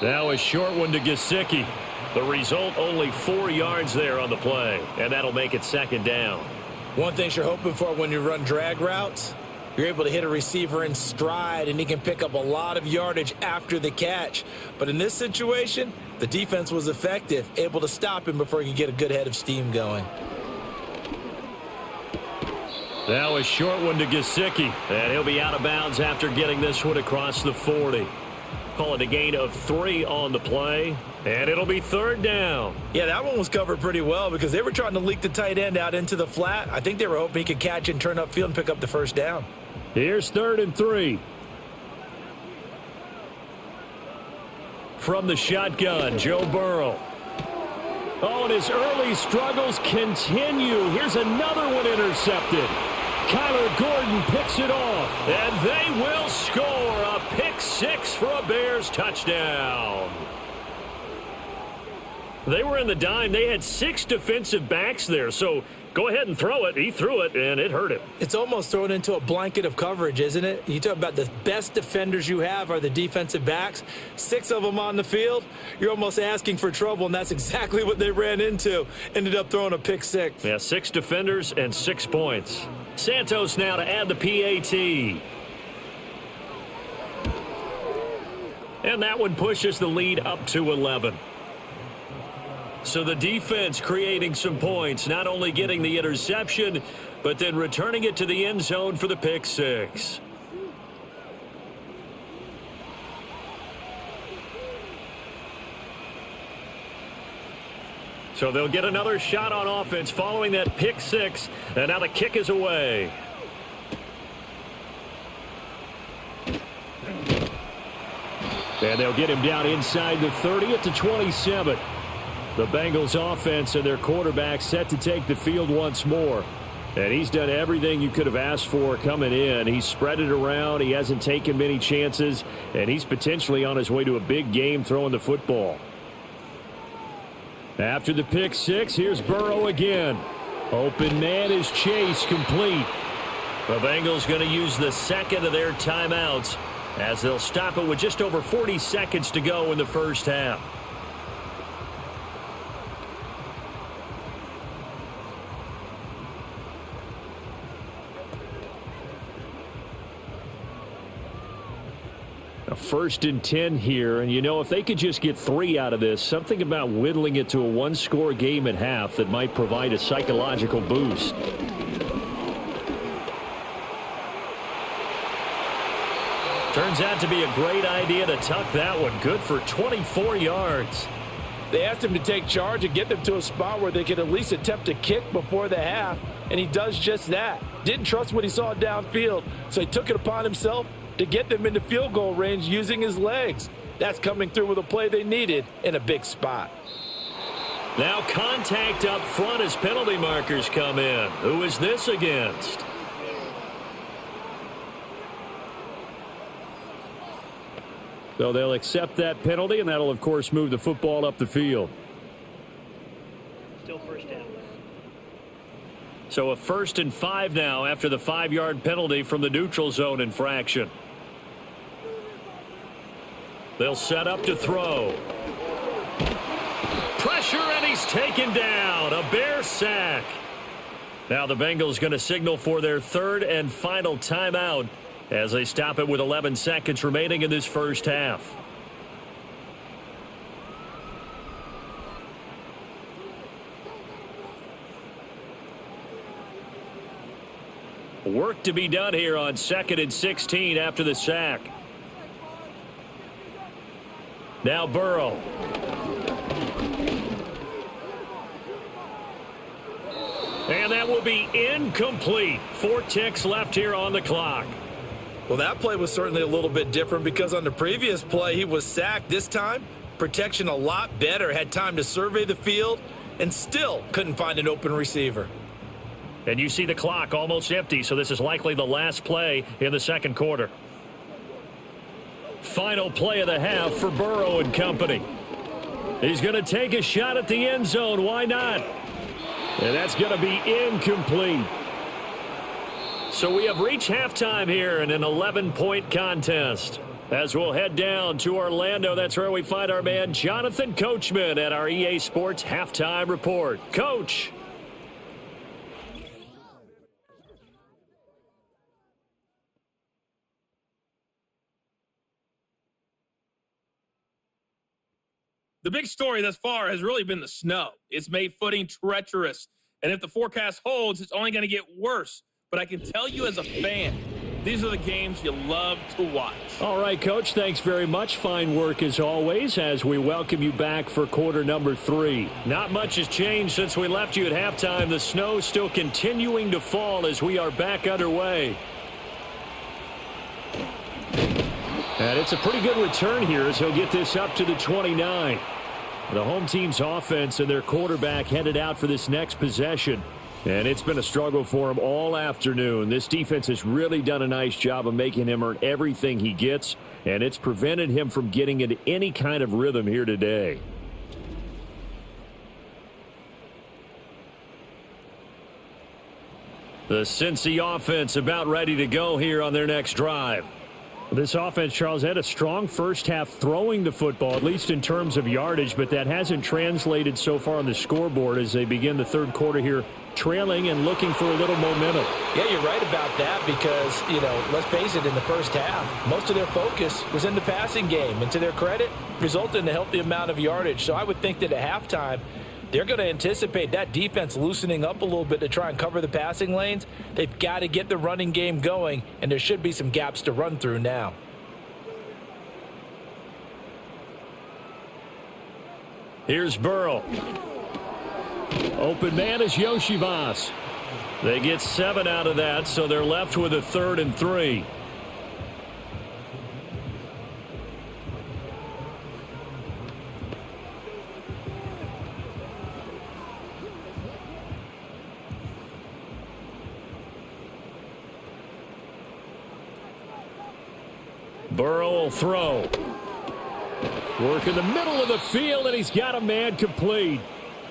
Now a short one to Gesicki. The result, only 4 yards there on the play, and that'll make it 2nd down. One thing you're hoping for when you run drag routes, you're able to hit a receiver in stride, and he can pick up a lot of yardage after the catch. But in this situation, the defense was effective, able to stop him before he could get a good head of steam going. Now a short one to Gesicki, and he'll be out of bounds after getting this one across the 40. Call it a gain of 3 on the play, and it'll be 3rd down. Yeah, that one was covered pretty well because they were trying to leak the tight end out into the flat. I think they were hoping he could catch and turn upfield and pick up the first down. Here's 3rd and 3. From the shotgun, Joe Burrow. Oh, and his early struggles continue. Here's another one intercepted. Kyler Gordon picks it off, and they will score a pick 6 for a Bears touchdown. They were in the dime. They had 6 defensive backs there, so go ahead and throw it. He threw it, and it hurt him. It's almost thrown into a blanket of coverage, isn't it? You talk about the best defenders you have are the defensive backs. 6 of them on the field. You're almost asking for trouble, and that's exactly what they ran into. Ended up throwing a pick 6. Yeah, 6 defenders and 6 points. Santos now to add the PAT. And that one pushes the lead up to 11. So the defense creating some points, not only getting the interception, but then returning it to the end zone for the pick six. So they'll get another shot on offense following that pick six, and now the kick is away. And they'll get him down inside the 30 at the 27. The Bengals offense and their quarterback set to take the field once more. And he's done everything you could have asked for coming in. He's spread it around. He hasn't taken many chances. And he's potentially on his way to a big game throwing the football. After the pick six, here's Burrow again. Open man is Chase, complete. The Bengals going to use the second of their timeouts as they'll stop it with just over 40 seconds to go in the first half. A 1st and 10 here, and you know, if they could just get 3 out of this, something about whittling it to a one-score game at half that might provide a psychological boost. Turns out to be a great idea to tuck that one. Good for 24 yards. They asked him to take charge and get them to a spot where they could at least attempt a kick before the half, and he does just that. Didn't trust what he saw downfield, so he took it upon himself to get them into field goal range using his legs. That's coming through with a play they needed in a big spot. Now contact up front as penalty markers come in. Who is this against? So they'll accept that penalty, and that'll, of course, move the football up the field. Still first down. So a 1st and 5 now after the 5-yard penalty from the neutral zone infraction. They'll set up to throw. Pressure, and he's taken down. A Bear sack. Now the Bengals going to signal for their 3rd and final timeout as they stop it with 11 seconds remaining in this first half. Work to be done here on 2nd and 16 after the sack. Now Burrow. And that will be incomplete. 4 ticks left here on the clock. Well, that play was certainly a little bit different because on the previous play, he was sacked. This time, protection a lot better. Had time to survey the field and still couldn't find an open receiver. And you see the clock almost empty, so this is likely the last play in the second quarter. Final play of the half for Burrow and company. He's going to take a shot at the end zone. Why not? And that's going to be incomplete. So we have reached halftime here in an 11-point contest. As we'll head down to Orlando, that's where we find our man Jonathan Coachman at our EA Sports Halftime Report. Coach. The big story thus far has really been the snow. It's made footing treacherous. And if the forecast holds, it's only going to get worse. But I can tell you as a fan, these are the games you love to watch. All right, Coach, thanks very much. Fine work as always as we welcome you back for quarter number 3. Not much has changed since we left you at halftime. The snow still continuing to fall as we are back underway. And it's a pretty good return here as he'll get this up to the 29. The home team's offense and their quarterback headed out for this next possession. And it's been a struggle for him all afternoon. This defense has really done a nice job of making him earn everything he gets, and it's prevented him from getting into any kind of rhythm here today. The Cincy offense about ready to go here on their next drive. This offense, Charles, had a strong first half throwing the football, at least in terms of yardage, but that hasn't translated so far on the scoreboard as they begin the third quarter here, trailing and looking for a little momentum. Yeah, you're right about that because, let's face it, in the first half, most of their focus was in the passing game. And to their credit, resulted in a healthy amount of yardage. So I would think that at halftime, they're going to anticipate that defense loosening up a little bit to try and cover the passing lanes. They've got to get the running game going, and there should be some gaps to run through now. Here's Burrow. Open man is Yoshivas. They get 7 out of that, so they're left with a 3rd and 3. Burrow will throw. Work in the middle of the field, and he's got a man complete.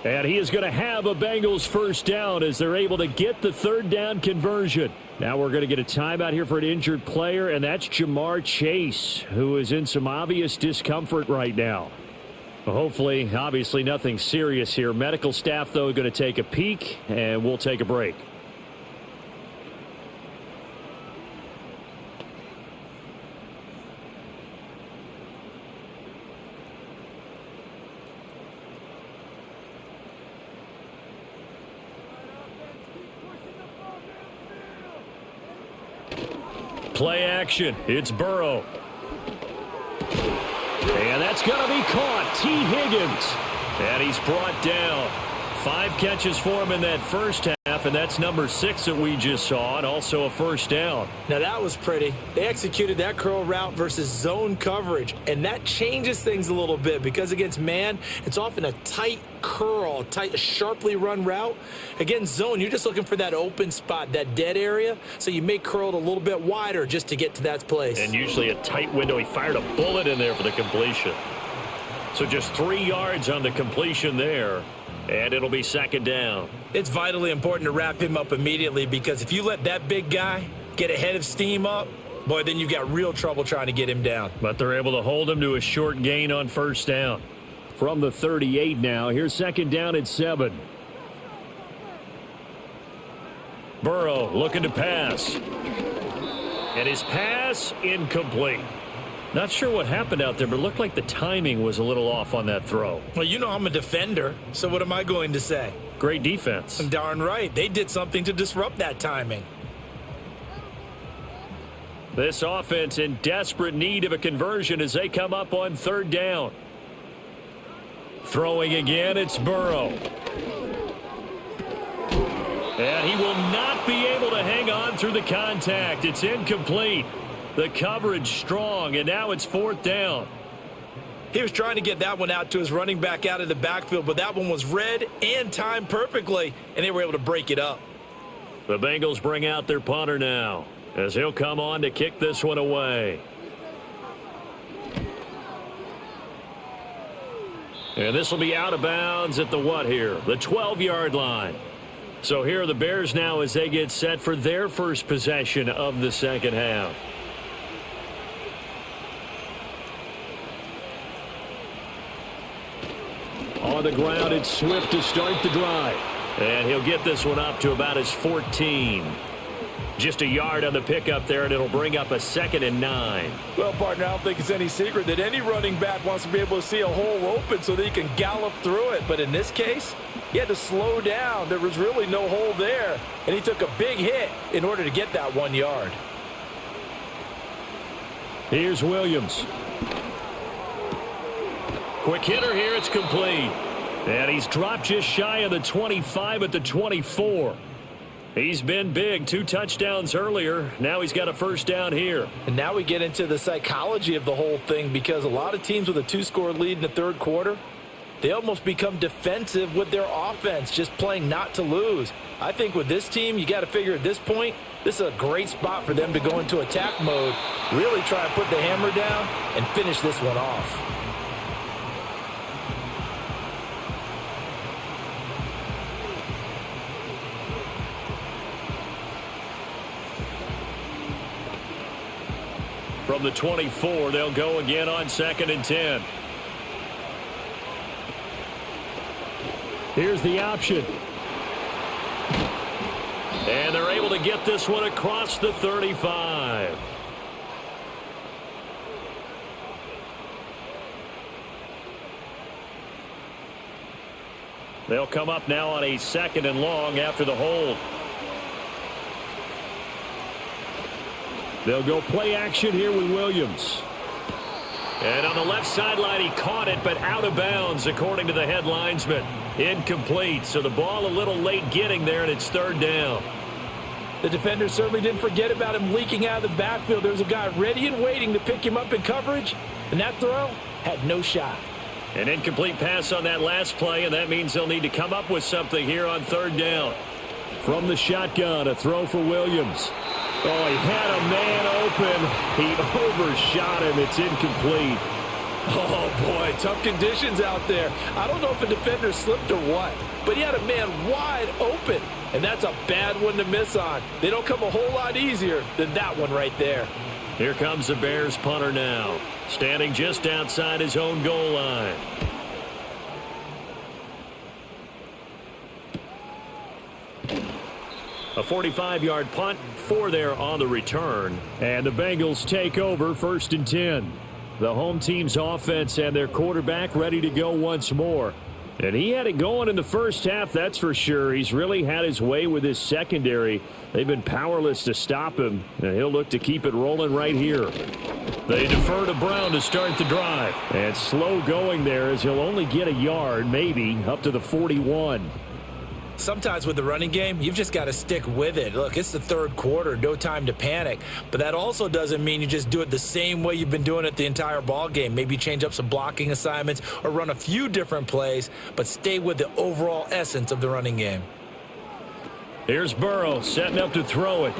And he is going to have a Bengals first down as they're able to get the 3rd down conversion. Now we're going to get a timeout here for an injured player, and that's Jamar Chase, who is in some obvious discomfort right now. Well, hopefully, obviously nothing serious here. Medical staff, though, going to take a peek, and we'll take a break. Play action. It's Burrow. And that's going to be caught. T. Higgins. And he's brought down. 5 catches for him in that first half, and that's number 6 that we just saw, and also a first down. Now that was pretty. They executed that curl route versus zone coverage, and that changes things a little bit because against man, it's often a tight curl, tight, sharply run route. Against zone, you're just looking for that open spot, that dead area, so you may curl it a little bit wider just to get to that place. And usually a tight window. He fired a bullet in there for the completion. So just 3 yards on the completion there. And it'll be 2nd down. It's vitally important to wrap him up immediately because if you let that big guy get ahead of steam up, boy, then you've got real trouble trying to get him down. But they're able to hold him to a short gain on first down. From the 38 now, here's 2nd down at 7. Burrow looking to pass. And his pass incomplete. Not sure what happened out there, but it looked like the timing was a little off on that throw. Well, you know I'm a defender, so what am I going to say? Great defense. Darn right. They did something to disrupt that timing. This offense in desperate need of a conversion as they come up on 3rd down. Throwing again, it's Burrow. And he will not be able to hang on through the contact. It's incomplete. The coverage strong, and now it's 4th down. He was trying to get that one out to his running back out of the backfield, but that one was read and timed perfectly, and they were able to break it up. The Bengals bring out their punter now as he'll come on to kick this one away. And this will be out of bounds at the what here? The 12-yard line. So here are the Bears now as they get set for their first possession of the second half. On the ground, it's Swift to start the drive. And he'll get this one up to about his 14. Just a yard on the pickup there, and it'll bring up a 2nd and 9. Well, partner, I don't think it's any secret that any running back wants to be able to see a hole open so that he can gallop through it. But in this case, he had to slow down. There was really no hole there, and he took a big hit in order to get that 1 yard. Here's Williams. Quick hitter here, it's complete. And he's dropped just shy of the 25 at the 24. He's been big. 2 touchdowns earlier. Now he's got a first down here. And now we get into the psychology of the whole thing because a lot of teams with a 2-score lead in the 3rd quarter, they almost become defensive with their offense, just playing not to lose. I think with this team, you got to figure at this point, this is a great spot for them to go into attack mode, really try and put the hammer down and finish this one off. From the 24, they'll go again on 2nd and 10. Here's the option. And they're able to get this one across the 35. They'll come up now on a 2nd and long after the hold. They'll go play action here with Williams. And on the left sideline, he caught it, but out of bounds, according to the head linesman. Incomplete, so the ball a little late getting there, and it's 3rd down. The defender certainly didn't forget about him leaking out of the backfield. There was a guy ready and waiting to pick him up in coverage, and that throw had no shot. An incomplete pass on that last play, and that means they'll need to come up with something here on 3rd down. From the shotgun, a throw for Williams. Oh, he had a man open. He overshot him. It's incomplete. Oh, boy, tough conditions out there. I don't know if a defender slipped or what, but he had a man wide open, and that's a bad one to miss on. They don't come a whole lot easier than that one right there. Here comes the Bears punter now, standing just outside his own goal line. A 45-yard punt, 4 there on the return. And the Bengals take over 1st and 10. The home team's offense and their quarterback ready to go once more. And he had it going in the first half, that's for sure. He's really had his way with his secondary. They've been powerless to stop him, and he'll look to keep it rolling right here. They defer to Brown to start the drive. And slow going there as he'll only get a yard, maybe, up to the 41. Sometimes with the running game, you've just got to stick with it. Look, it's the 3rd quarter, no time to panic. But that also doesn't mean you just do it the same way you've been doing it the entire ball game. Maybe change up some blocking assignments or run a few different plays, but stay with the overall essence of the running game. Here's Burrow setting up to throw it.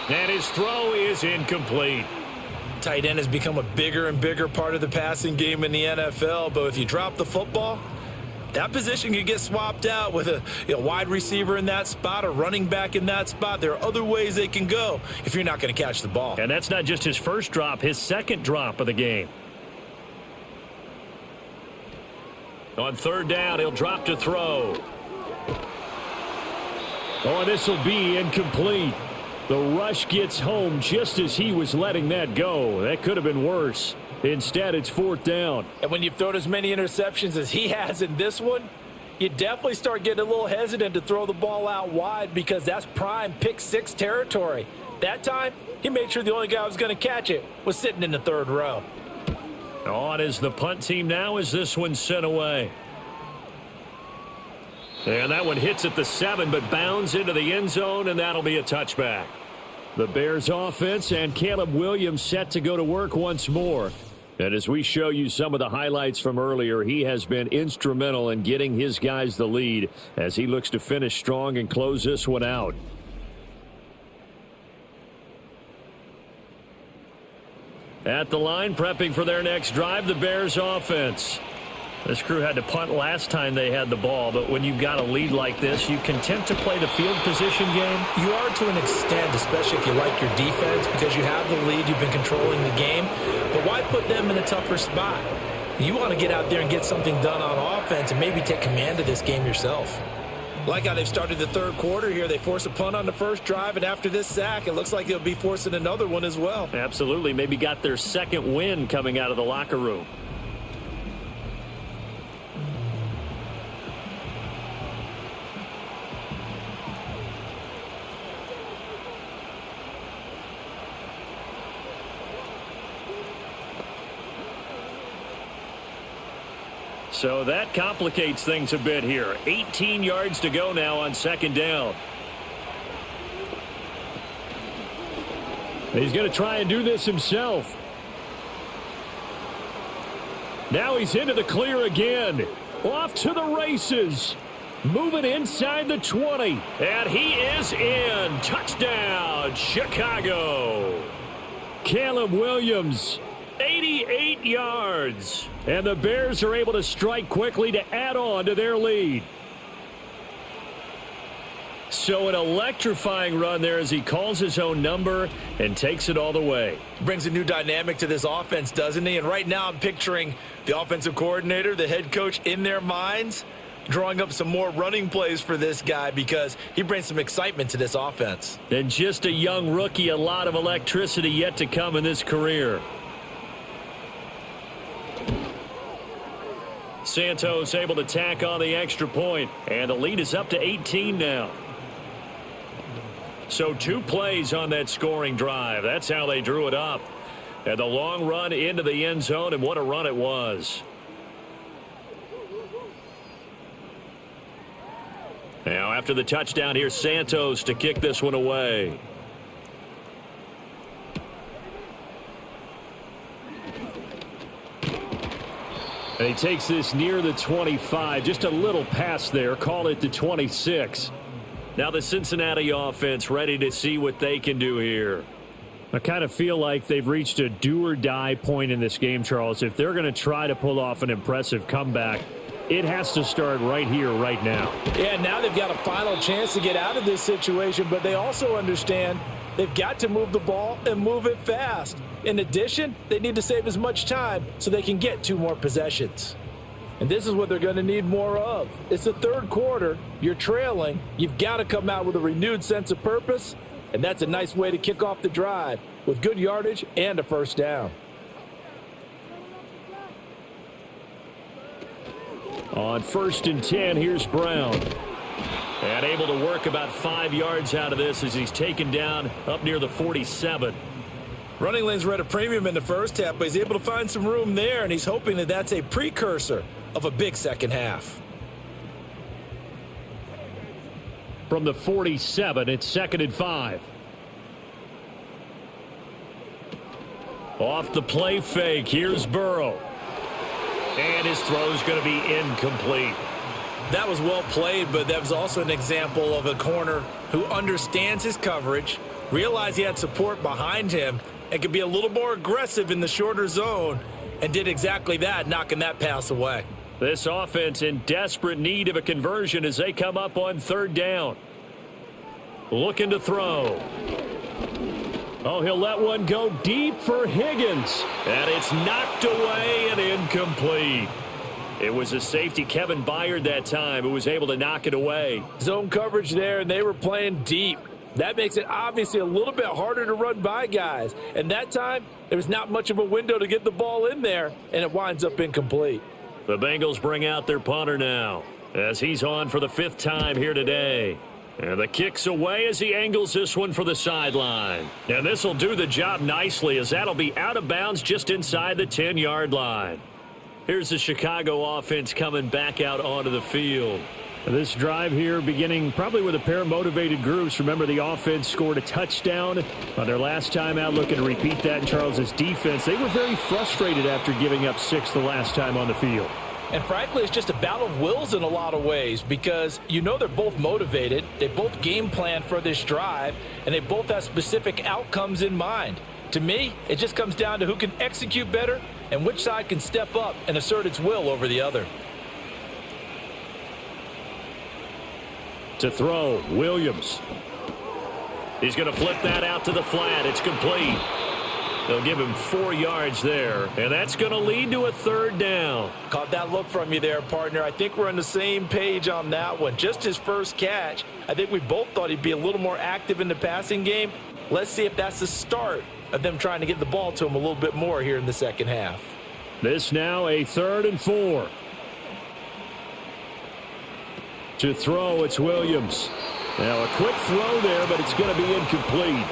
And his throw is incomplete. Tight end has become a bigger and bigger part of the passing game in the NFL, but if you drop the football, that position can get swapped out with a wide receiver in that spot, a running back in that spot. There are other ways they can go if you're not going to catch the ball. And that's not just his first drop, his 2nd drop of the game. On 3rd down, he'll drop to throw. Oh, this will be incomplete. The rush gets home just as he was letting that go. That could have been worse. Instead, it's 4th down. And when you've thrown as many interceptions as he has in this one, you definitely start getting a little hesitant to throw the ball out wide because that's prime pick 6 territory. That time, he made sure the only guy who was going to catch it was sitting in the 3rd row. On is the punt team now as this one's sent away. And that one hits at the 7, but bounds into the end zone, and that'll be a touchback. The Bears offense and Caleb Williams set to go to work once more. And as we show you some of the highlights from earlier, he has been instrumental in getting his guys the lead as he looks to finish strong and close this one out. At the line, prepping for their next drive, the Bears offense. This crew had to punt last time they had the ball, but when you've got a lead like this, you content to play the field position game? You are to an extent, especially if you like your defense, because you have the lead, you've been controlling the game. But why put them in a tougher spot? You want to get out there and get something done on offense and maybe take command of this game yourself. Like how they've started the 3rd quarter here. They force a punt on the first drive, and after this sack, it looks like they'll be forcing another one as well. Absolutely. Maybe got their 2nd win coming out of the locker room. So that complicates things a bit here. 18 yards to go now on 2nd down. He's going to try and do this himself. Now he's into the clear again. Off to the races. Moving inside the 20. And he is in. Touchdown, Chicago. Caleb Williams. 88 yards. And the Bears are able to strike quickly to add on to their lead. So an electrifying run there as he calls his own number and takes it all the way. Brings a new dynamic to this offense, doesn't he? And right now I'm picturing the offensive coordinator, the head coach in their minds, drawing up some more running plays for this guy because he brings some excitement to this offense. And just a young rookie, a lot of electricity yet to come in this career. Santos able to tack on the extra point, and the lead is up to 18 now. So 2 plays on that scoring drive. That's how they drew it up. And the long run into the end zone, and what a run it was. Now after the touchdown, here's Santos to kick this one away. And he takes this near the 25. Just a little pass there. Call it the 26. Now the Cincinnati offense ready to see what they can do here. I kind of feel like they've reached a do-or-die point in this game, Charles. If they're going to try to pull off an impressive comeback, it has to start right here, right now. Yeah, now they've got a final chance to get out of this situation, but they also understand they've got to move the ball and move it fast. In addition, they need to save as much time so they can get 2 more possessions. And this is what they're going to need more of. It's the third quarter. You're trailing. You've got to come out with a renewed sense of purpose, and that's a nice way to kick off the drive with good yardage and a first down. On 1st and 10, here's Brown. And able to work about 5 yards out of this as he's taken down up near the 47. Running lanes were at a premium in the first half, but he's able to find some room there, and he's hoping that that's a precursor of a big second half. From the 47, it's 2nd and 5. Off the play fake, here's Burrow. And his throw is going to be incomplete. That was well played, but that was also an example of a corner who understands his coverage, realized he had support behind him, and could be a little more aggressive in the shorter zone, and did exactly that, knocking that pass away. This offense in desperate need of a conversion as they come up on 3rd down. Looking to throw. Oh, he'll let one go deep for Higgins. And it's knocked away and incomplete. It was a safety, Kevin Byard, that time, who was able to knock it away. Zone coverage there, and they were playing deep. That makes it obviously a little bit harder to run by guys. And that time, there was not much of a window to get the ball in there, and it winds up incomplete. The Bengals bring out their punter now as he's on for the 5th time here today. And the kick's away as he angles this one for the sideline. And this will do the job nicely as that'll be out of bounds just inside the 10-yard line. Here's the Chicago offense coming back out onto the field. This drive here beginning probably with a pair of motivated groups. Remember, the offense scored a touchdown on their last time out, looking to repeat that in Charles's defense. They were very frustrated after giving up 6 the last time on the field. And frankly, it's just a battle of wills in a lot of ways because you know they're both motivated. They both game plan for this drive, and they both have specific outcomes in mind. To me, it just comes down to who can execute better and which side can step up and assert its will over the other. To throw, Williams. He's going to flip that out to the flat. It's complete. They'll give him 4 yards there, and that's going to lead to a 3rd down. Caught that look from you there, partner. I think we're on the same page on that one. Just his first catch. I think we both thought he'd be a little more active in the passing game. Let's see if that's the start of them trying to get the ball to him a little bit more here in the second half. This now a 3rd and 4. To throw, it's Williams. Now a quick throw there, but it's going to be incomplete.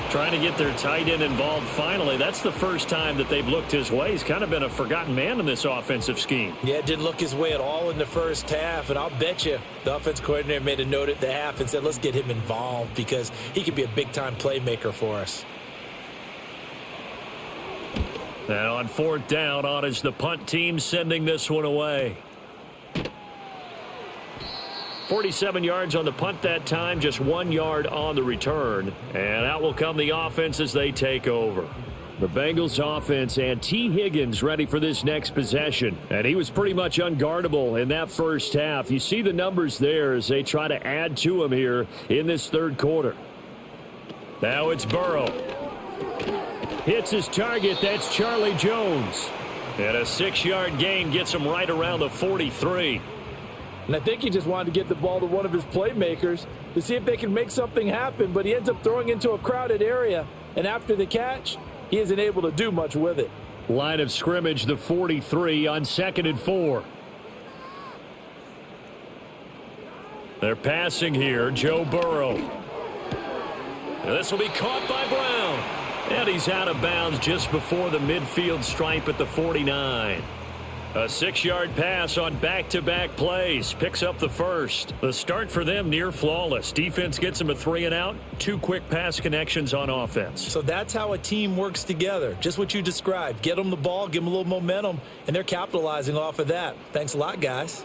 Trying to get their tight end involved finally. That's the first time that they've looked his way. He's kind of been a forgotten man in this offensive scheme. Yeah, it didn't look his way at all in the first half, and I'll bet you the offense coordinator made a note at the half and said, let's get him involved because he could be a big-time playmaker for us. Now on 4th down, on is the punt team sending this one away. 47 yards on the punt that time, just 1 yard on the return. And out will come the offense as they take over. The Bengals offense and T. Higgins ready for this next possession. And he was pretty much unguardable in that first half. You see the numbers there as they try to add to him here in this 3rd quarter. Now it's Burrow. Hits his target. That's Charlie Jones. And a 6-yard gain gets him right around the 43. And I think he just wanted to get the ball to one of his playmakers to see if they can make something happen, but he ends up throwing into a crowded area, and after the catch, he isn't able to do much with it. Line of scrimmage, the 43 on 2nd and 4. They're passing here. Joe Burrow. This will be caught by Brown. And he's out of bounds just before the midfield stripe at the 49. A 6-yard pass on back-to-back plays. Picks up the first. The start for them near flawless. Defense gets them a 3-and-out. 2 quick pass connections on offense. So that's how a team works together. Just what you described. Get them the ball, give them a little momentum, and they're capitalizing off of that. Thanks a lot, guys.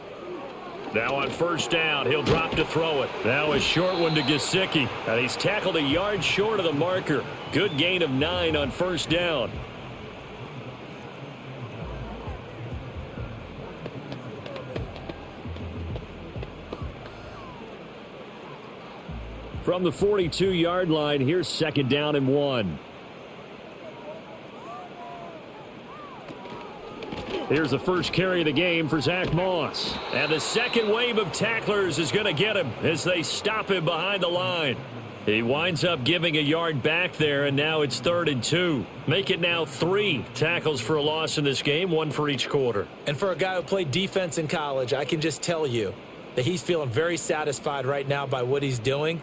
Now on first down, he'll drop to throw it. Now a short one to Gesicki. And he's tackled a yard short of the marker. Good gain of 9 on first down. From the 42-yard line, here's 2nd down and 1. Here's the first carry of the game for Zach Moss. And the second wave of tacklers is going to get him as they stop him behind the line. He winds up giving a yard back there, and now it's 3rd and 2. Make it now 3 tackles for a loss in this game, 1 for each quarter. And for a guy who played defense in college, I can just tell you that he's feeling very satisfied right now by what he's doing.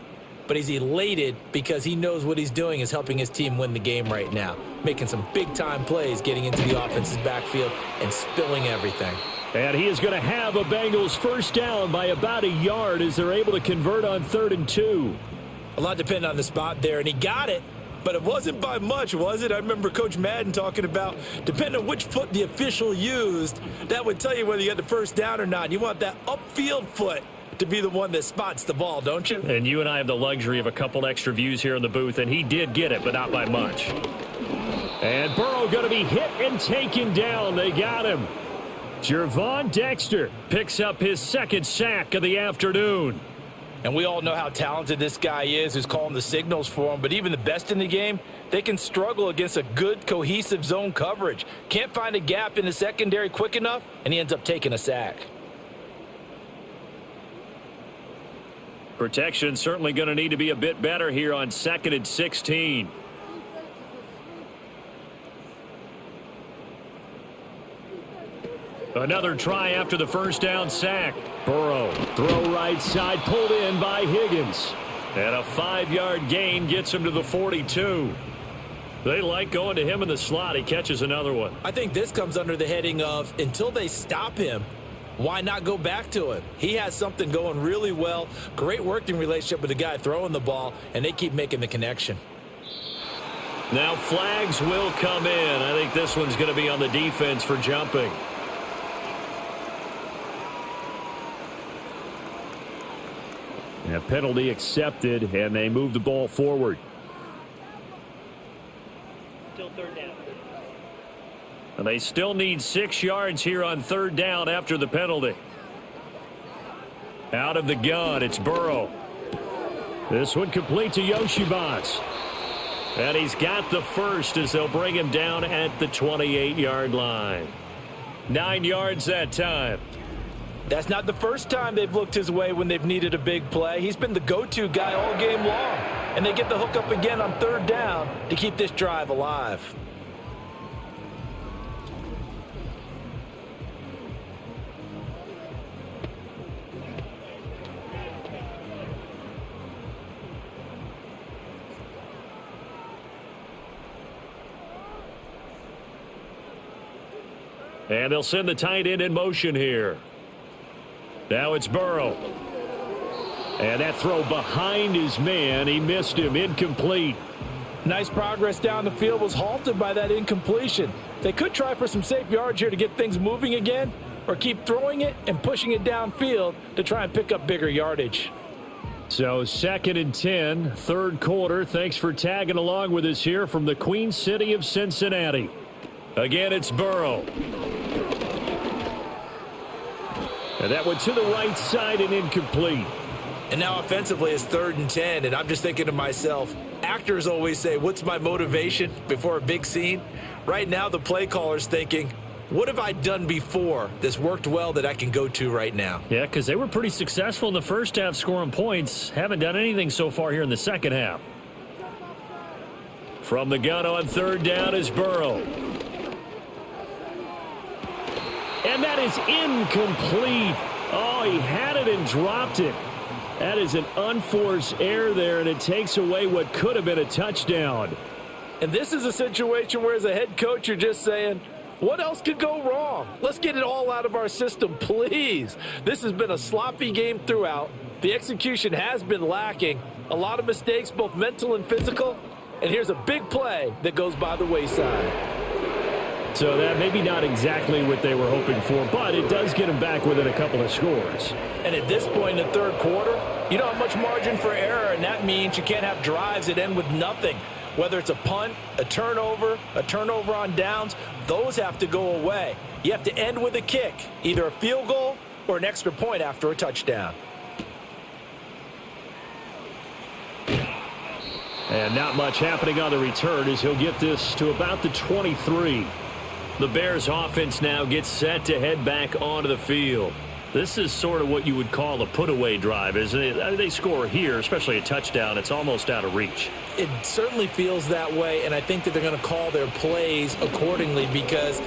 But he's elated because he knows what he's doing is helping his team win the game right now. Making some big-time plays, getting into the offense's backfield and spilling everything. And he is going to have a Bengals first down by about a yard as they're able to convert on 3rd and 2. A lot depending on the spot there, and he got it. But it wasn't by much, was it? I remember Coach Madden talking about, depending on which foot the official used, that would tell you whether you got the first down or not. You want that upfield foot to be the one that spots the ball, don't you? And you and I have the luxury of a couple extra views here in the booth, and he did get it, but not by much. And Burrow going to be hit and taken down. They got him. Gervon Dexter picks up his 2nd sack of the afternoon. And we all know how talented this guy is who's calling the signals for him, but even the best in the game, they can struggle against a good, cohesive zone coverage. Can't find a gap in the secondary quick enough, and he ends up taking a sack. Protection certainly going to need to be a bit better here on 2nd and 16. Another try after the first down sack. Burrow, throw right side, pulled in by Higgins. And a 5-yard gain gets him to the 42. They like going to him in the slot. He catches another one. I think this comes under the heading of until they stop him, why not go back to him? He has something going really well. Great working relationship with the guy throwing the ball, and they keep making the connection. Now flags will come in. I think this one's going to be on the defense for jumping. A penalty accepted, and they move the ball forward. Still 3rd down. And they still need 6 yards here on 3rd down after the penalty. Out of the gun, it's Burrow. This one complete to Yoshibas. And he's got the first as they'll bring him down at the 28-yard line. 9 yards that time. That's not the first time they've looked his way when they've needed a big play. He's been the go-to guy all game long. And they get the hook up again on 3rd down to keep this drive alive. And they'll send the tight end in motion here. Now it's Burrow. And that throw behind his man. He missed him. Incomplete. Nice progress down the field was halted by that incompletion. They could try for some safe yards here to get things moving again, or keep throwing it and pushing it downfield to try and pick up bigger yardage. So 2nd and 10, 3rd quarter. Thanks for tagging along with us here from the Queen City of Cincinnati. Again, it's Burrow. And that went to the right side and incomplete. And now offensively it's 3rd and 10, and I'm just thinking to myself, actors always say, what's my motivation before a big scene? Right now the play caller's thinking, what have I done before that's worked well that I can go to right now? Yeah, because they were pretty successful in the first half scoring points. Haven't done anything so far here in the second half. From the gun on 3rd down is Burrow. And that is incomplete. Oh, he had it and dropped it. That is an unforced error there, and it takes away what could have been a touchdown. And this is a situation where, as a head coach, you're just saying, what else could go wrong? Let's get it all out of our system, please. This has been a sloppy game throughout. The execution has been lacking. A lot of mistakes, both mental and physical. And here's a big play that goes by the wayside. So that maybe not exactly what they were hoping for, but it does get them back within a couple of scores. And at this point in the third quarter, you don't have much margin for error, and that means you can't have drives that end with nothing. Whether it's a punt, a turnover on downs, those have to go away. You have to end with a kick, either a field goal or an extra point after a touchdown. And not much happening on the return as he'll get this to about the 23. The Bears offense now gets set to head back onto the field. This is sort of what you would call a put-away drive, isn't it? They score here, especially a touchdown. It's almost out of reach. It certainly feels that way, and I think that they're going to call their plays accordingly, because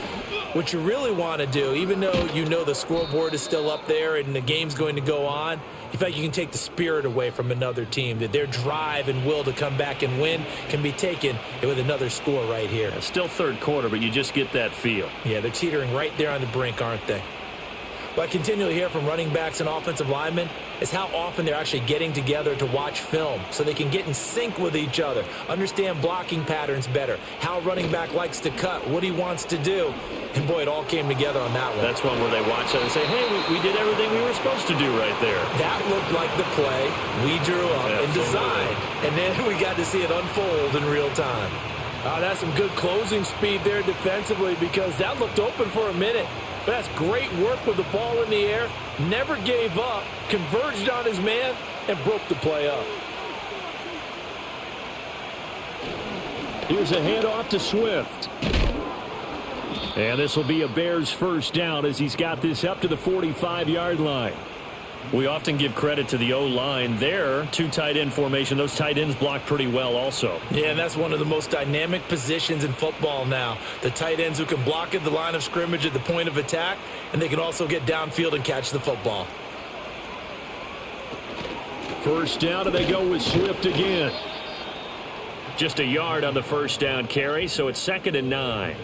what you really want to do, even though you know the scoreboard is still up there and the game's going to go on, in fact, you can take the spirit away from another team, that their drive and will to come back and win can be taken with another score right here. It's still third quarter, but you just get that feel. Yeah, they're teetering right there on the brink, aren't they? What I continually hear from running backs and offensive linemen is how often they're actually getting together to watch film so they can get in sync with each other, understand blocking patterns better, how a running back likes to cut, what he wants to do. And, boy, it all came together on that one. That's one where they watch that and say, hey, we did everything we were supposed to do right there. That looked like the play we drew up and designed. And then we got to see it unfold in real time. That's some good closing speed there defensively, because that looked open for a minute. But that's great work with the ball in the air. Never gave up, converged on his man, and broke the play up. Here's a handoff to Swift. And this will be a Bears first down as he's got this up to the 45-yard line. We often give credit to the O-line there. Two tight end formation. Those tight ends block pretty well also. Yeah, and that's one of the most dynamic positions in football now. The tight ends who can block at the line of scrimmage at the point of attack, and they can also get downfield and catch the football. First down, and they go with Swift again. Just a yard on the first down carry, so it's 2nd and 9.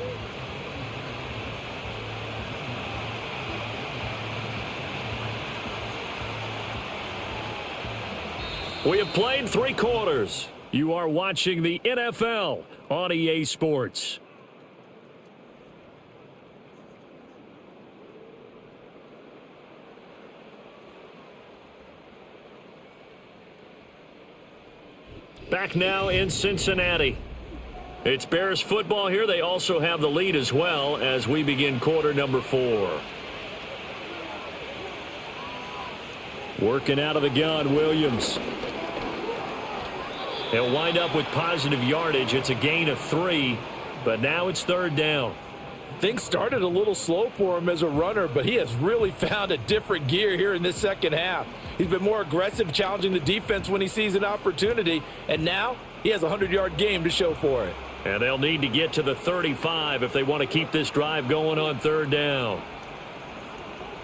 We have played 3 quarters. You are watching the NFL on EA Sports. Back now in Cincinnati. It's Bears football here. They also have the lead as well as we begin quarter number 4. Working out of the gun, Williams. He'll wind up with positive yardage. It's a gain of 3, but now it's 3rd down. Things started a little slow for him as a runner, but he has really found a different gear here in this second half. He's been more aggressive, challenging the defense when he sees an opportunity, and now he has a 100-yard game to show for it. And they'll need to get to the 35 if they want to keep this drive going on 3rd down.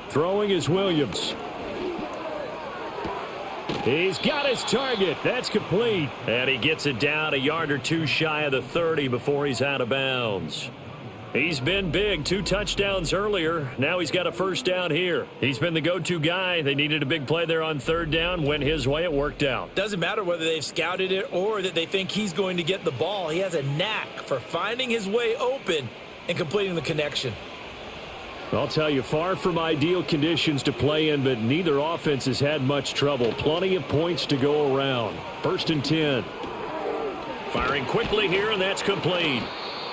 Throwing is Williams. He's got his target. That's complete. And he gets it down a yard or 2 shy of the 30 before he's out of bounds. He's been big. 2 touchdowns earlier. Now he's got a first down here. He's been the go-to guy. They needed a big play there on 3rd down. Went his way. It worked out. Doesn't matter whether they've scouted it or that they think he's going to get the ball. He has a knack for finding his way open and completing the connection. I'll tell you, far from ideal conditions to play in, but neither offense has had much trouble. Plenty of points to go around. 1st and 10. Firing quickly here, and that's complete.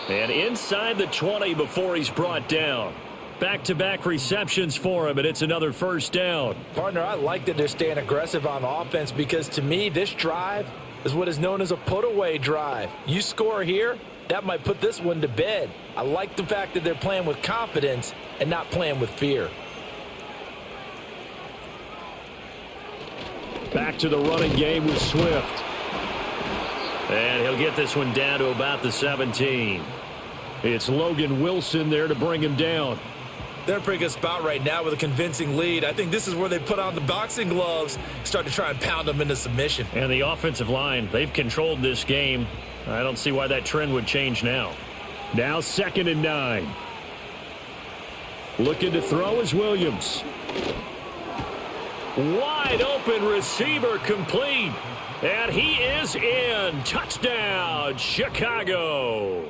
And inside the 20 before he's brought down. Back-to-back receptions for him, and it's another first down. Partner, I like that they're staying aggressive on offense, because to me, this drive is what is known as a put-away drive. You score here, that might put this one to bed. I like the fact that they're playing with confidence and not playing with fear. Back to the running game with Swift. And he'll get this one down to about the 17. It's Logan Wilson there to bring him down. They're in a pretty good spot right now with a convincing lead. I think this is where they put on the boxing gloves, start to try and pound them into submission. And the offensive line, they've controlled this game. I don't see why that trend would change now. Now 2nd and 9. Looking to throw is Williams. Wide open receiver complete. And he is in. Touchdown, Chicago.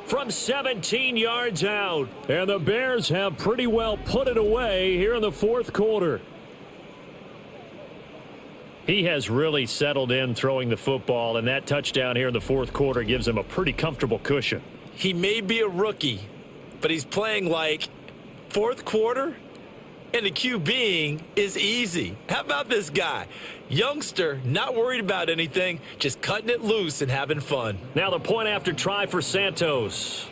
From 17 yards out. And the Bears have pretty well put it away here in the 4th quarter. He has really settled in throwing the football, and that touchdown here in the 4th quarter gives him a pretty comfortable cushion. He may be a rookie, but he's playing like 4th quarter, and the QBing is easy. How about this guy? Youngster, not worried about anything, just cutting it loose and having fun. Now the point after try for Santos.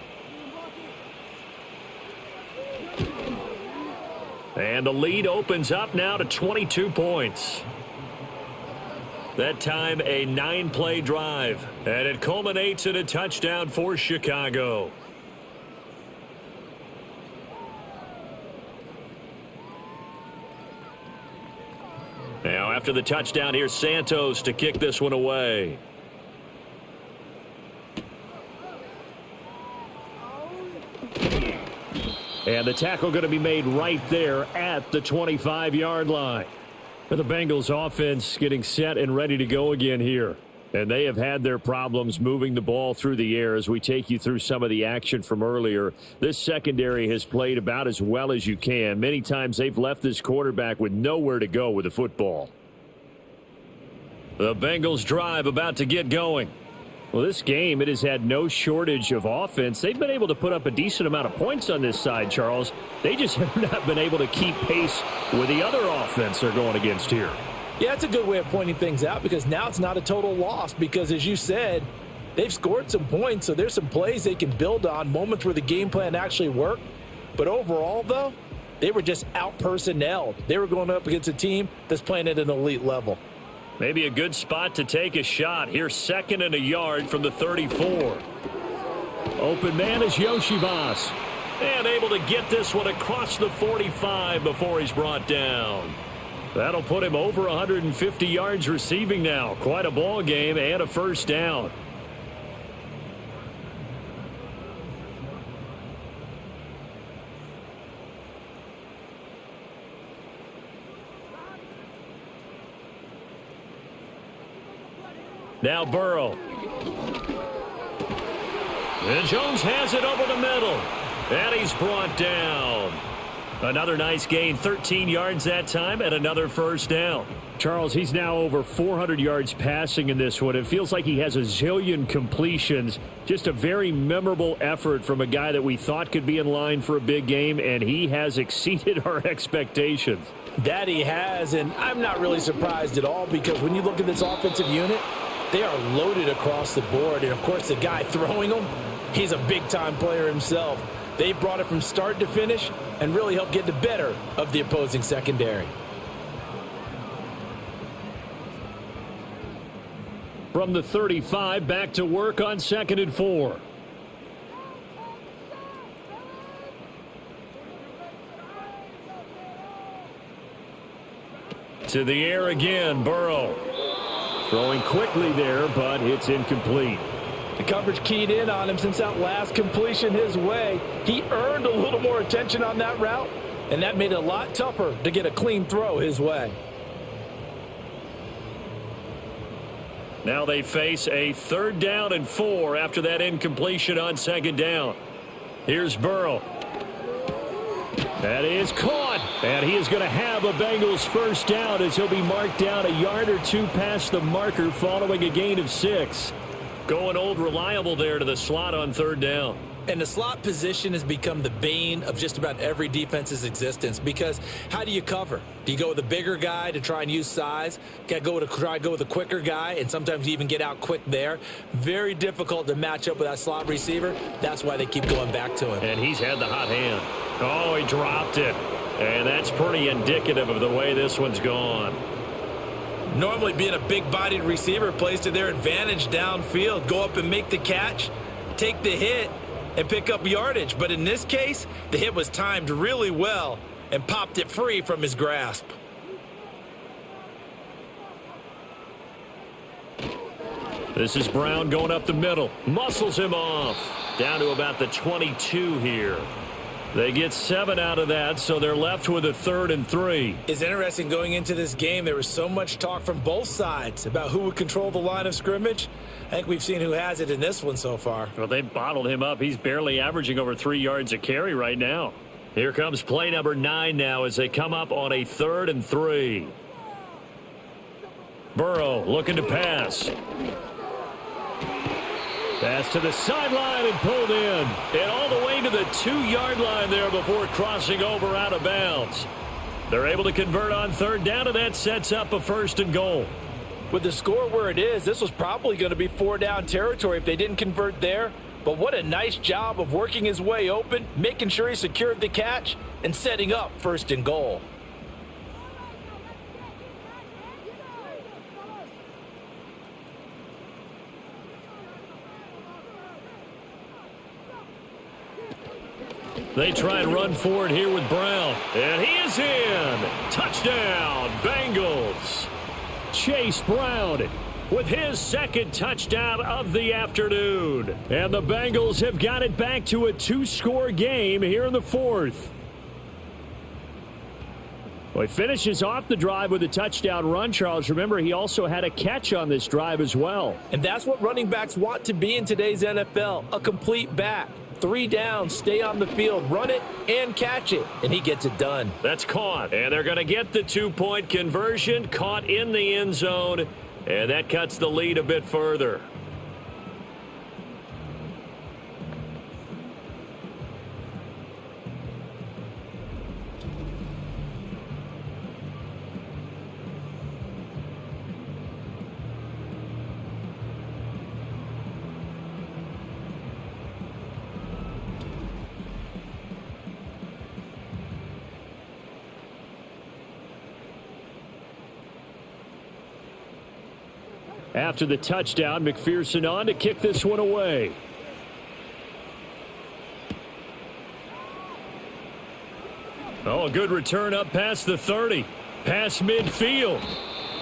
And the lead opens up now to 22 points. That time a 9-play drive, and it culminates in a touchdown for Chicago. Now after the touchdown, here's Santos to kick this one away. And the tackle going to be made right there at the 25-yard line. The Bengals offense getting set and ready to go again here. And they have had their problems moving the ball through the air as we take you through some of the action from earlier. This secondary has played about as well as you can. Many times they've left this quarterback with nowhere to go with the football. The Bengals drive about to get going. Well, this game, it has had no shortage of offense. They've been able to put up a decent amount of points on this side, Charles. They just have not been able to keep pace with the other offense they're going against here. Yeah, that's a good way of pointing things out because now it's not a total loss because, as you said, they've scored some points, so there's some plays they can build on, moments where the game plan actually worked. But overall, though, they were just out-personnelled. They were going up against a team that's playing at an elite level. Maybe a good spot to take a shot. Here's 2nd and a yard from the 34. Open man is Yoshivas. And able to get this one across the 45 before he's brought down. That'll put him over 150 yards receiving now. Quite a ball game and a first down. Now Burrow. And Jones has it over the middle. And he's brought down. Another nice gain, 13 yards that time, and another first down. Charles, he's now over 400 yards passing in this one. It feels like he has a zillion completions. Just a very memorable effort from a guy that we thought could be in line for a big game, and he has exceeded our expectations. That he has, and I'm not really surprised at all because when you look at this offensive unit, they are loaded across the board. And, of course, the guy throwing them, he's a big-time player himself. They brought it from start to finish and really helped get the better of the opposing secondary. From the 35, back to work on 2nd and 4. To the air again, Burrow. Throwing quickly there, but it's incomplete. The coverage keyed in on him since that last completion his way. He earned a little more attention on that route, and that made it a lot tougher to get a clean throw his way. Now they face a 3rd down and 4 after that incompletion on 2nd down. Here's Burrow. That is caught, and he is going to have a Bengals first down as he'll be marked down a yard or two past the marker following a gain of 6. Going old reliable there to the slot on 3rd down. And the slot position has become the bane of just about every defense's existence because how do you cover? Do you go with a bigger guy to try and use size? Got to try and go with a quicker guy, and sometimes you even get out quick there. Very difficult to match up with that slot receiver. That's why they keep going back to him. And he's had the hot hand. Oh, he dropped it. And that's pretty indicative of the way this one's gone. Normally being a big-bodied receiver plays to their advantage downfield. Go up and make the catch, take the hit, and pick up yardage. But in this case, the hit was timed really well and popped it free from his grasp. This is Brown going up the middle. Muscles him off. Down to about the 22 here. They get 7 out of that, so they're left with a 3rd and 3. It's interesting going into this game. There was so much talk from both sides about who would control the line of scrimmage. I think we've seen who has it in this one so far. Well, they bottled him up. He's barely averaging over 3 yards a carry right now. Here comes play number 9 now as they come up on a 3rd and 3. Burrow looking to pass. Pass to the sideline and pulled in. And all the way to the 2-yard line there before crossing over out of bounds. They're able to convert on 3rd down, and that sets up a 1st and goal. With the score where it is, this was probably going to be 4-down territory if they didn't convert there. But what a nice job of working his way open, making sure he secured the catch, and setting up 1st and goal. They try and run forward here with Brown. And he is in. Touchdown, Bengals. Chase Brown with his 2nd touchdown of the afternoon. And the Bengals have got it back to a 2-score game here in the 4th. Well, he finishes off the drive with a touchdown run, Charles. Remember, he also had a catch on this drive as well. And that's what running backs want to be in today's NFL, a complete back. 3 downs, stay on the field, run it, and catch it. And he gets it done. That's caught. And they're going to get the 2-point conversion, caught in the end zone. And that cuts the lead a bit further. After the touchdown, McPherson on to kick this one away. Oh, a good return up past the 30. Past midfield.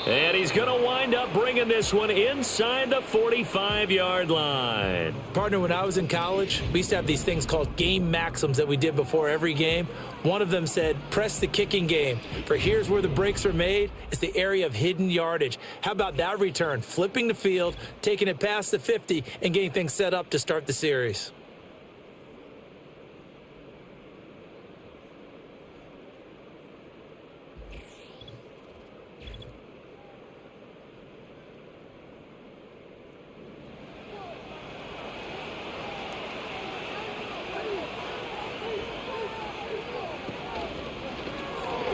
And he's going to wind up bringing this one inside the 45-yard line. Partner, when I was in college, we used to have these things called game maxims that we did before every game. One of them said, press the kicking game. For here's where the breaks are made. It's the area of hidden yardage. How about that return? Flipping the field, taking it past the 50, and getting things set up to start the series.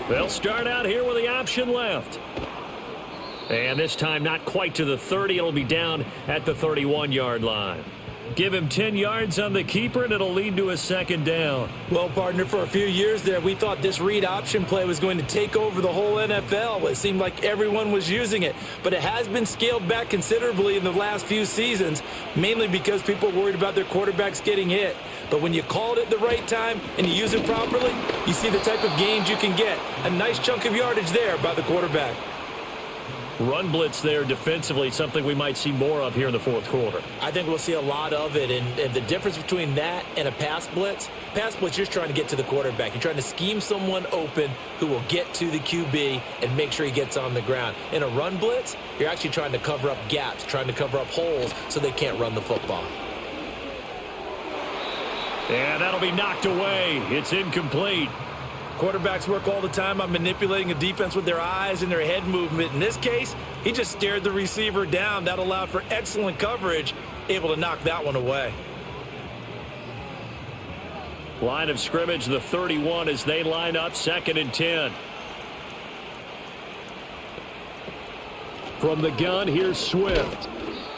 They'll start out here with the option left. And this time not quite to the 30. It'll be down at the 31-yard line. Give him 10 yards on the keeper, and it'll lead to a 2nd down. Well, partner, for a few years there, we thought this read option play was going to take over the whole NFL. It seemed like everyone was using it. But it has been scaled back considerably in the last few seasons, mainly because people are worried about their quarterbacks getting hit. But when you call it at the right time and you use it properly, you see the type of gains you can get. A nice chunk of yardage there by the quarterback. Run blitz there defensively, something we might see more of here in the 4th quarter. I think we'll see a lot of it, and the difference between that and a pass blitz, you're just trying to get to the quarterback. You're trying to scheme someone open who will get to the QB and make sure he gets on the ground. In a run blitz, you're actually trying to cover up gaps, trying to cover up holes so they can't run the football. Yeah, that'll be knocked away. It's incomplete. Quarterbacks work all the time on manipulating a defense with their eyes and their head movement. In this case, he just stared the receiver down. That allowed for excellent coverage, able to knock that one away. Line of scrimmage, the 31 as they line up 2nd and 10. From the gun, here's Swift.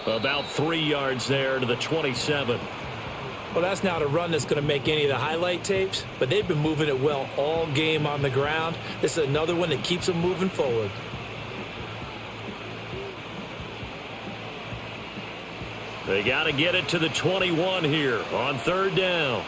About 3 yards there to the 27. Well, that's not a run that's going to make any of the highlight tapes, but they've been moving it well all game on the ground. This is another one that keeps them moving forward. They got to get it to the 21 here on third down.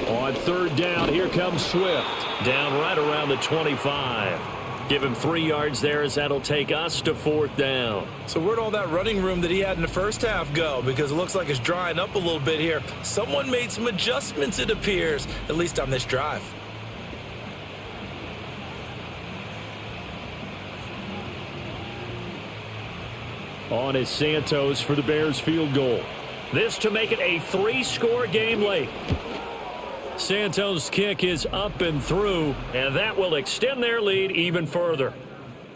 On third down, here comes Swift. Down right around the 25. Give him 3 yards there as that'll take us to fourth down. So where'd all that running room that he had in the first half go? Because it looks like it's drying up a little bit here. Someone made some adjustments, it appears, at least on this drive. On is Santos for the Bears field goal. This to make it a 3-score game late. Santos' kick is up and through, and that will extend their lead even further.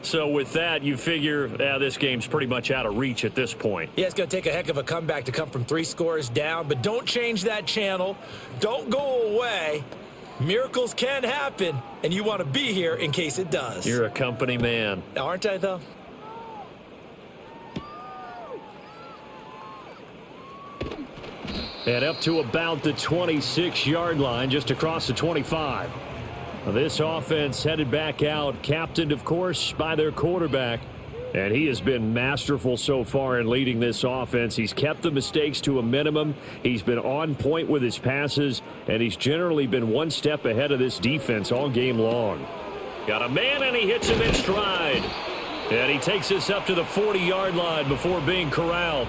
So with that, you figure this game's pretty much out of reach at this point. Yeah, it's going to take a heck of a comeback to come from 3 scores down, but don't change that channel. Don't go away. Miracles can happen, and you want to be here in case it does. You're a company man. Aren't I, though? And up to about the 26-yard line, just across the 25. This offense headed back out, captained, of course, by their quarterback. And he has been masterful so far in leading this offense. He's kept the mistakes to a minimum. He's been on point with his passes, and he's generally been one step ahead of this defense all game long. Got a man, and he hits him in stride. And he takes us up to the 40-yard line before being corralled.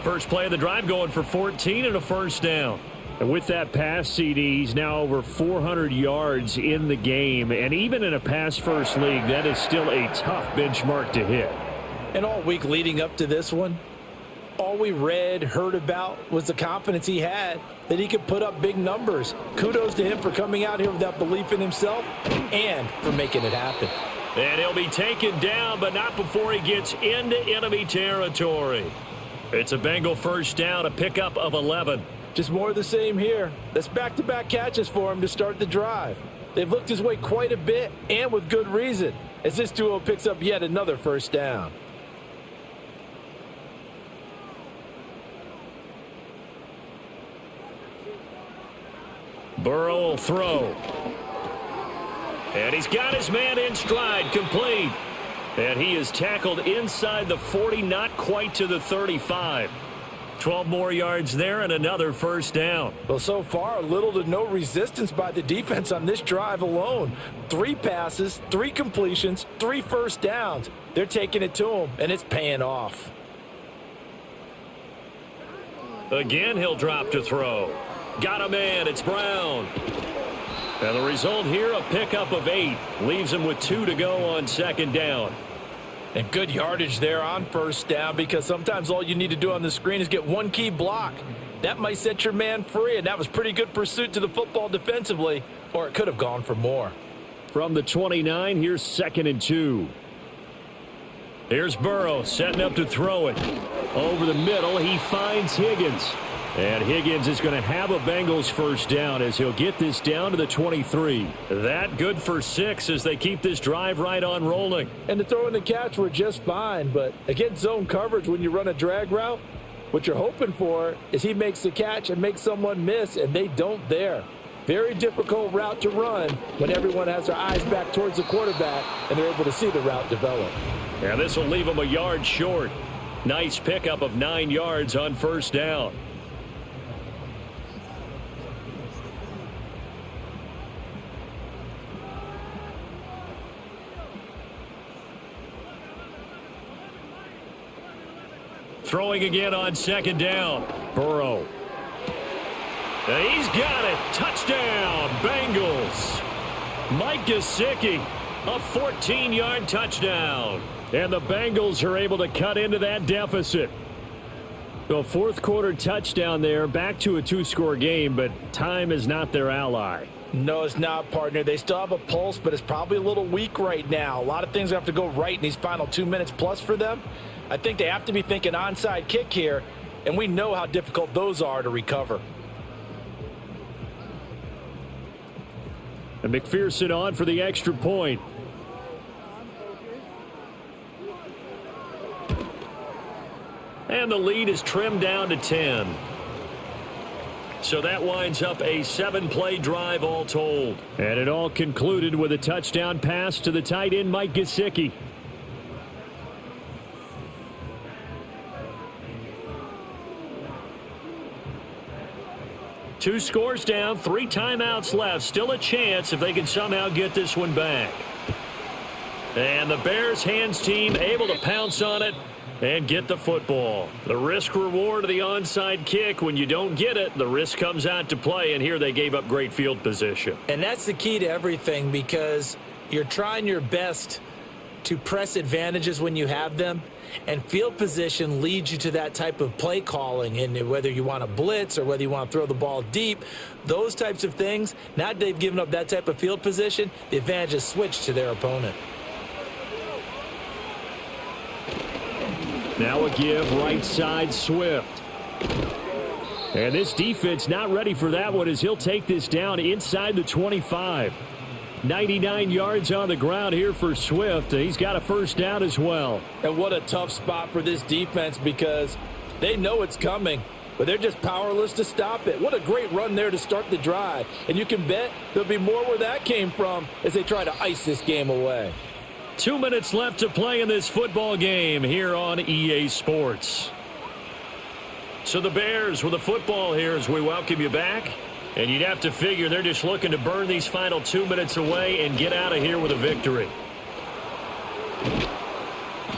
First play of the drive going for 14 and a first down. And with that pass, CD, he's now over 400 yards in the game. And even in a pass-first league, that is still a tough benchmark to hit. And all week leading up to this one, all we read, heard about was the confidence he had that he could put up big numbers. Kudos to him for coming out here with that belief in himself and for making it happen. And he'll be taken down, but not before he gets into enemy territory. It's a Bengal first down, a pickup of 11. Just more of the same here. That's back-to-back catches for him to start the drive. They've looked his way quite a bit, and with good reason, as this duo picks up yet another first down. Burrow will throw. And he's got his man in stride, complete. And he is tackled inside the 40, not quite to the 35. 12 more yards there and another first down. Well, so far, little to no resistance by the defense on this drive alone. 3 passes, 3 completions, 3 first downs. They're taking it to him, and it's paying off. Again, he'll drop to throw. Got a man. It's Brown. And the result here, a pickup of 8. Leaves him with 2 to go on second down. And good yardage there on first down, because sometimes all you need to do on the screen is get one key block. That might set your man free, and that was pretty good pursuit to the football defensively, or it could have gone for more. From the 29, here's 2nd and 2. Here's Burrow setting up to throw it. Over the middle, he finds Higgins. And Higgins is going to have a Bengals first down as he'll get this down to the 23. That good for 6 as they keep this drive right on rolling. And the throw and the catch were just fine, but against zone coverage when you run a drag route, what you're hoping for is he makes the catch and makes someone miss, and they don't there. Very difficult route to run when everyone has their eyes back towards the quarterback and they're able to see the route develop. Yeah, this will leave him a yard short. Nice pickup of 9 yards on first down. Throwing again on second down. Burrow. And he's got it. Touchdown, Bengals. Mike Gesicki, a 14-yard touchdown. And the Bengals are able to cut into that deficit. The fourth quarter touchdown there, back to a 2-score game, but time is not their ally. No, it's not, partner. They still have a pulse, but it's probably a little weak right now. A lot of things have to go right in these final 2 minutes plus for them. I think they have to be thinking onside kick here, and we know how difficult those are to recover. And McPherson on for the extra point. And the lead is trimmed down to 10. So that winds up a 7-play drive all told. And it all concluded with a touchdown pass to the tight end Mike Gesicki. 2 scores down, 3 timeouts left. Still a chance if they can somehow get this one back. And the Bears hands team able to pounce on it and get the football. The risk reward of the onside kick. When you don't get it, the risk comes out to play, and here they gave up great field position. And that's the key to everything, because you're trying your best to press advantages when you have them, and field position leads you to that type of play calling. And whether you want to blitz or whether you want to throw the ball deep, those types of things, now that they've given up that type of field position, the advantage is switched to their opponent. Now a give right side Swift. And this defense not ready for that one as he'll take this down inside the 25. 99 yards on the ground here for Swift. He's got a first down as well. And what a tough spot for this defense, because they know it's coming, but they're just powerless to stop it. What a great run there to start the drive. And you can bet there'll be more where that came from as they try to ice this game away. 2 minutes left to play in this football game here on EA Sports. So the Bears with the football here as we welcome you back. And you'd have to figure they're just looking to burn these final 2 minutes away and get out of here with a victory.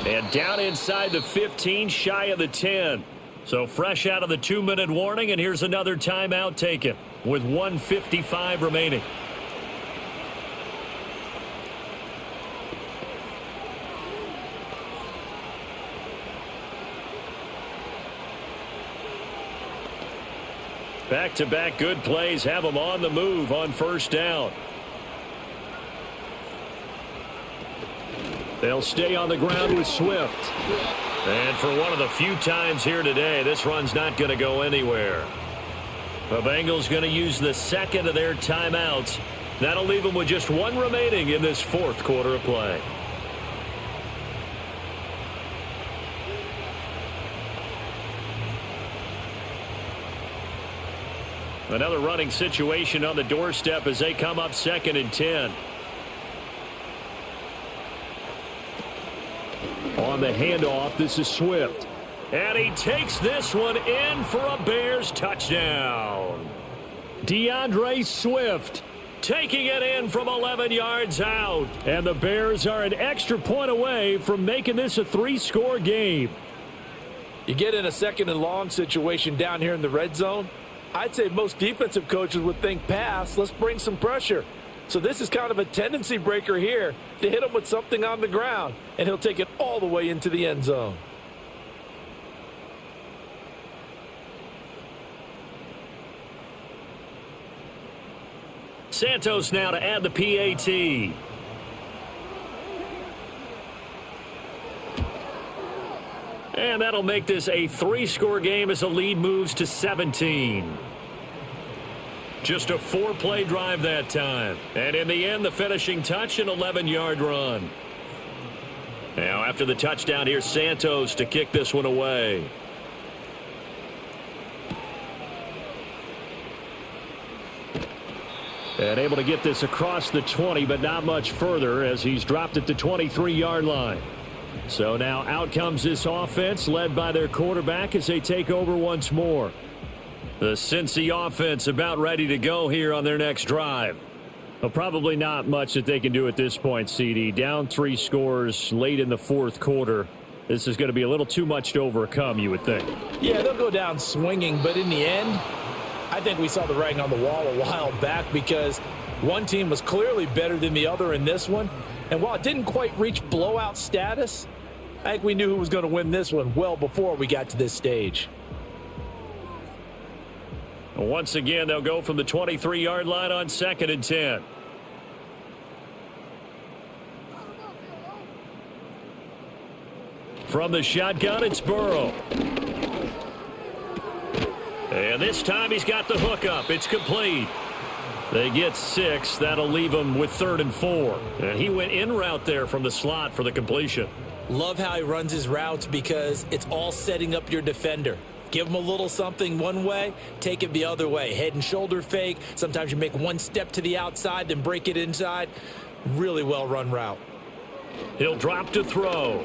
And down inside the 15, shy of the 10. So fresh out of the 2-minute warning, and here's another timeout taken with 1:55 remaining. Back-to-back good plays have them on the move on first down. They'll stay on the ground with Swift. And for one of the few times here today, this run's not going to go anywhere. The Bengals going to use the second of their timeouts. That'll leave them with just 1 remaining in this 4th quarter of play. Another running situation on the doorstep as they come up 2nd and 10. On the handoff, this is Swift. And he takes this one in for a Bears touchdown. DeAndre Swift taking it in from 11 yards out. And the Bears are an extra point away from making this a 3-score game. You get in a 2nd and long situation down here in the red zone, I'd say most defensive coaches would think pass, let's bring some pressure. So this is kind of a tendency breaker here to hit him with something on the ground, and he'll take it all the way into the end zone. Santos now to add the PAT. And that'll make this a 3-score game as the lead moves to 17. Just a 4-play drive that time. And in the end, the finishing touch, an 11-yard run. Now after the touchdown, here's Santos to kick this one away. And able to get this across the 20, but not much further as he's dropped at the 23-yard line. So now out comes this offense led by their quarterback as they take over once more. The Cincy offense about ready to go here on their next drive. Well, probably not much that they can do at this point, CD. Down 3 scores late in the 4th quarter. This is going to be a little too much to overcome, you would think. Yeah, they'll go down swinging, but in the end, I think we saw the writing on the wall a while back because one team was clearly better than the other in this one. And while it didn't quite reach blowout status, I think we knew who was going to win this one well before we got to this stage. Once again, they'll go from the 23-yard line on 2nd and 10. From the shotgun, it's Burrow. And this time he's got the hook up. It's complete. They get 6. That'll leave them with 3rd and 4. And he went in route there from the slot for the completion. Love how he runs his routes because it's all setting up your defender. Give him a little something one way, take it the other way. Head and shoulder fake. Sometimes you make one step to the outside, then break it inside. Really well run route. He'll drop to throw.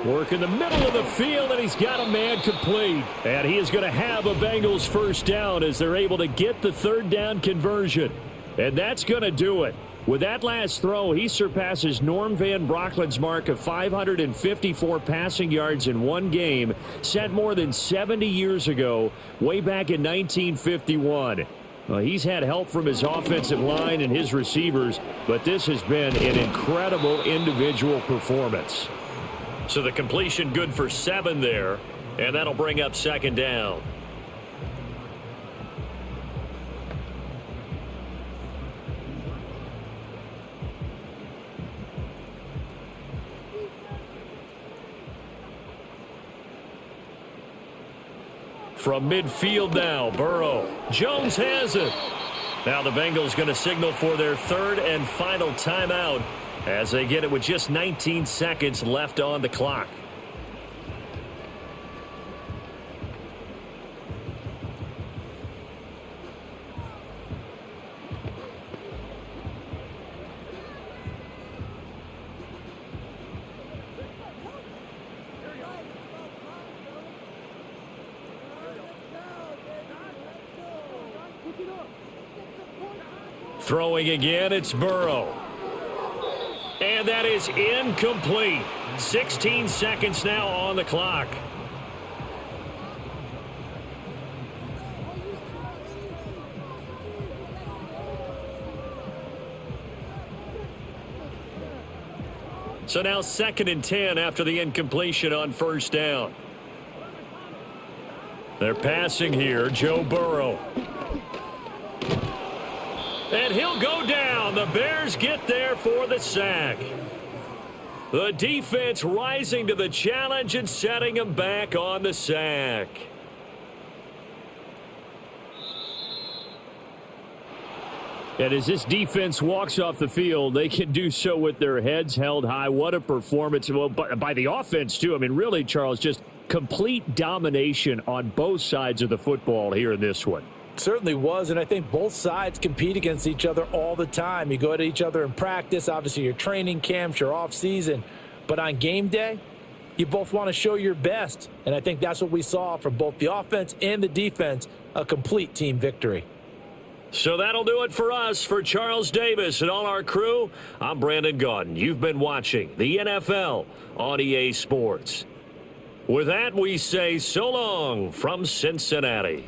Working the middle of the field, and he's got a man complete. And he is going to have a Bengals first down as they're able to get the third down conversion. And that's going to do it. With that last throw, he surpasses Norm Van Brocklin's mark of 554 passing yards in one game, set more than 70 years ago, way back in 1951. Well, he's had help from his offensive line and his receivers, but this has been an incredible individual performance. So the completion good for 7 there, and that'll bring up second down. From midfield now, Burrow. Jones has it. Now the Bengals going to signal for their third and final timeout as they get it with just 19 seconds left on the clock. Throwing again, it's Burrow. And that is incomplete. 16 seconds now on the clock. So now 2nd and 10 after the incompletion on first down. They're passing here, Joe Burrow. And he'll go down. The Bears get there for the sack. The defense rising to the challenge and setting him back on the sack. And as this defense walks off the field, they can do so with their heads held high. What a performance. Well, by the offense, too. I mean, really, Charles, just complete domination on both sides of the football here in this one. Certainly was, and I think both sides compete against each other all the time. You go at each other in practice, obviously your training camps, your off-season, but on game day, you both want to show your best, and I think that's what we saw from both the offense and the defense, a complete team victory. So that'll do it for us. For Charles Davis and all our crew, I'm Brandon Gaudin. You've been watching the NFL on EA Sports. With that, we say so long from Cincinnati.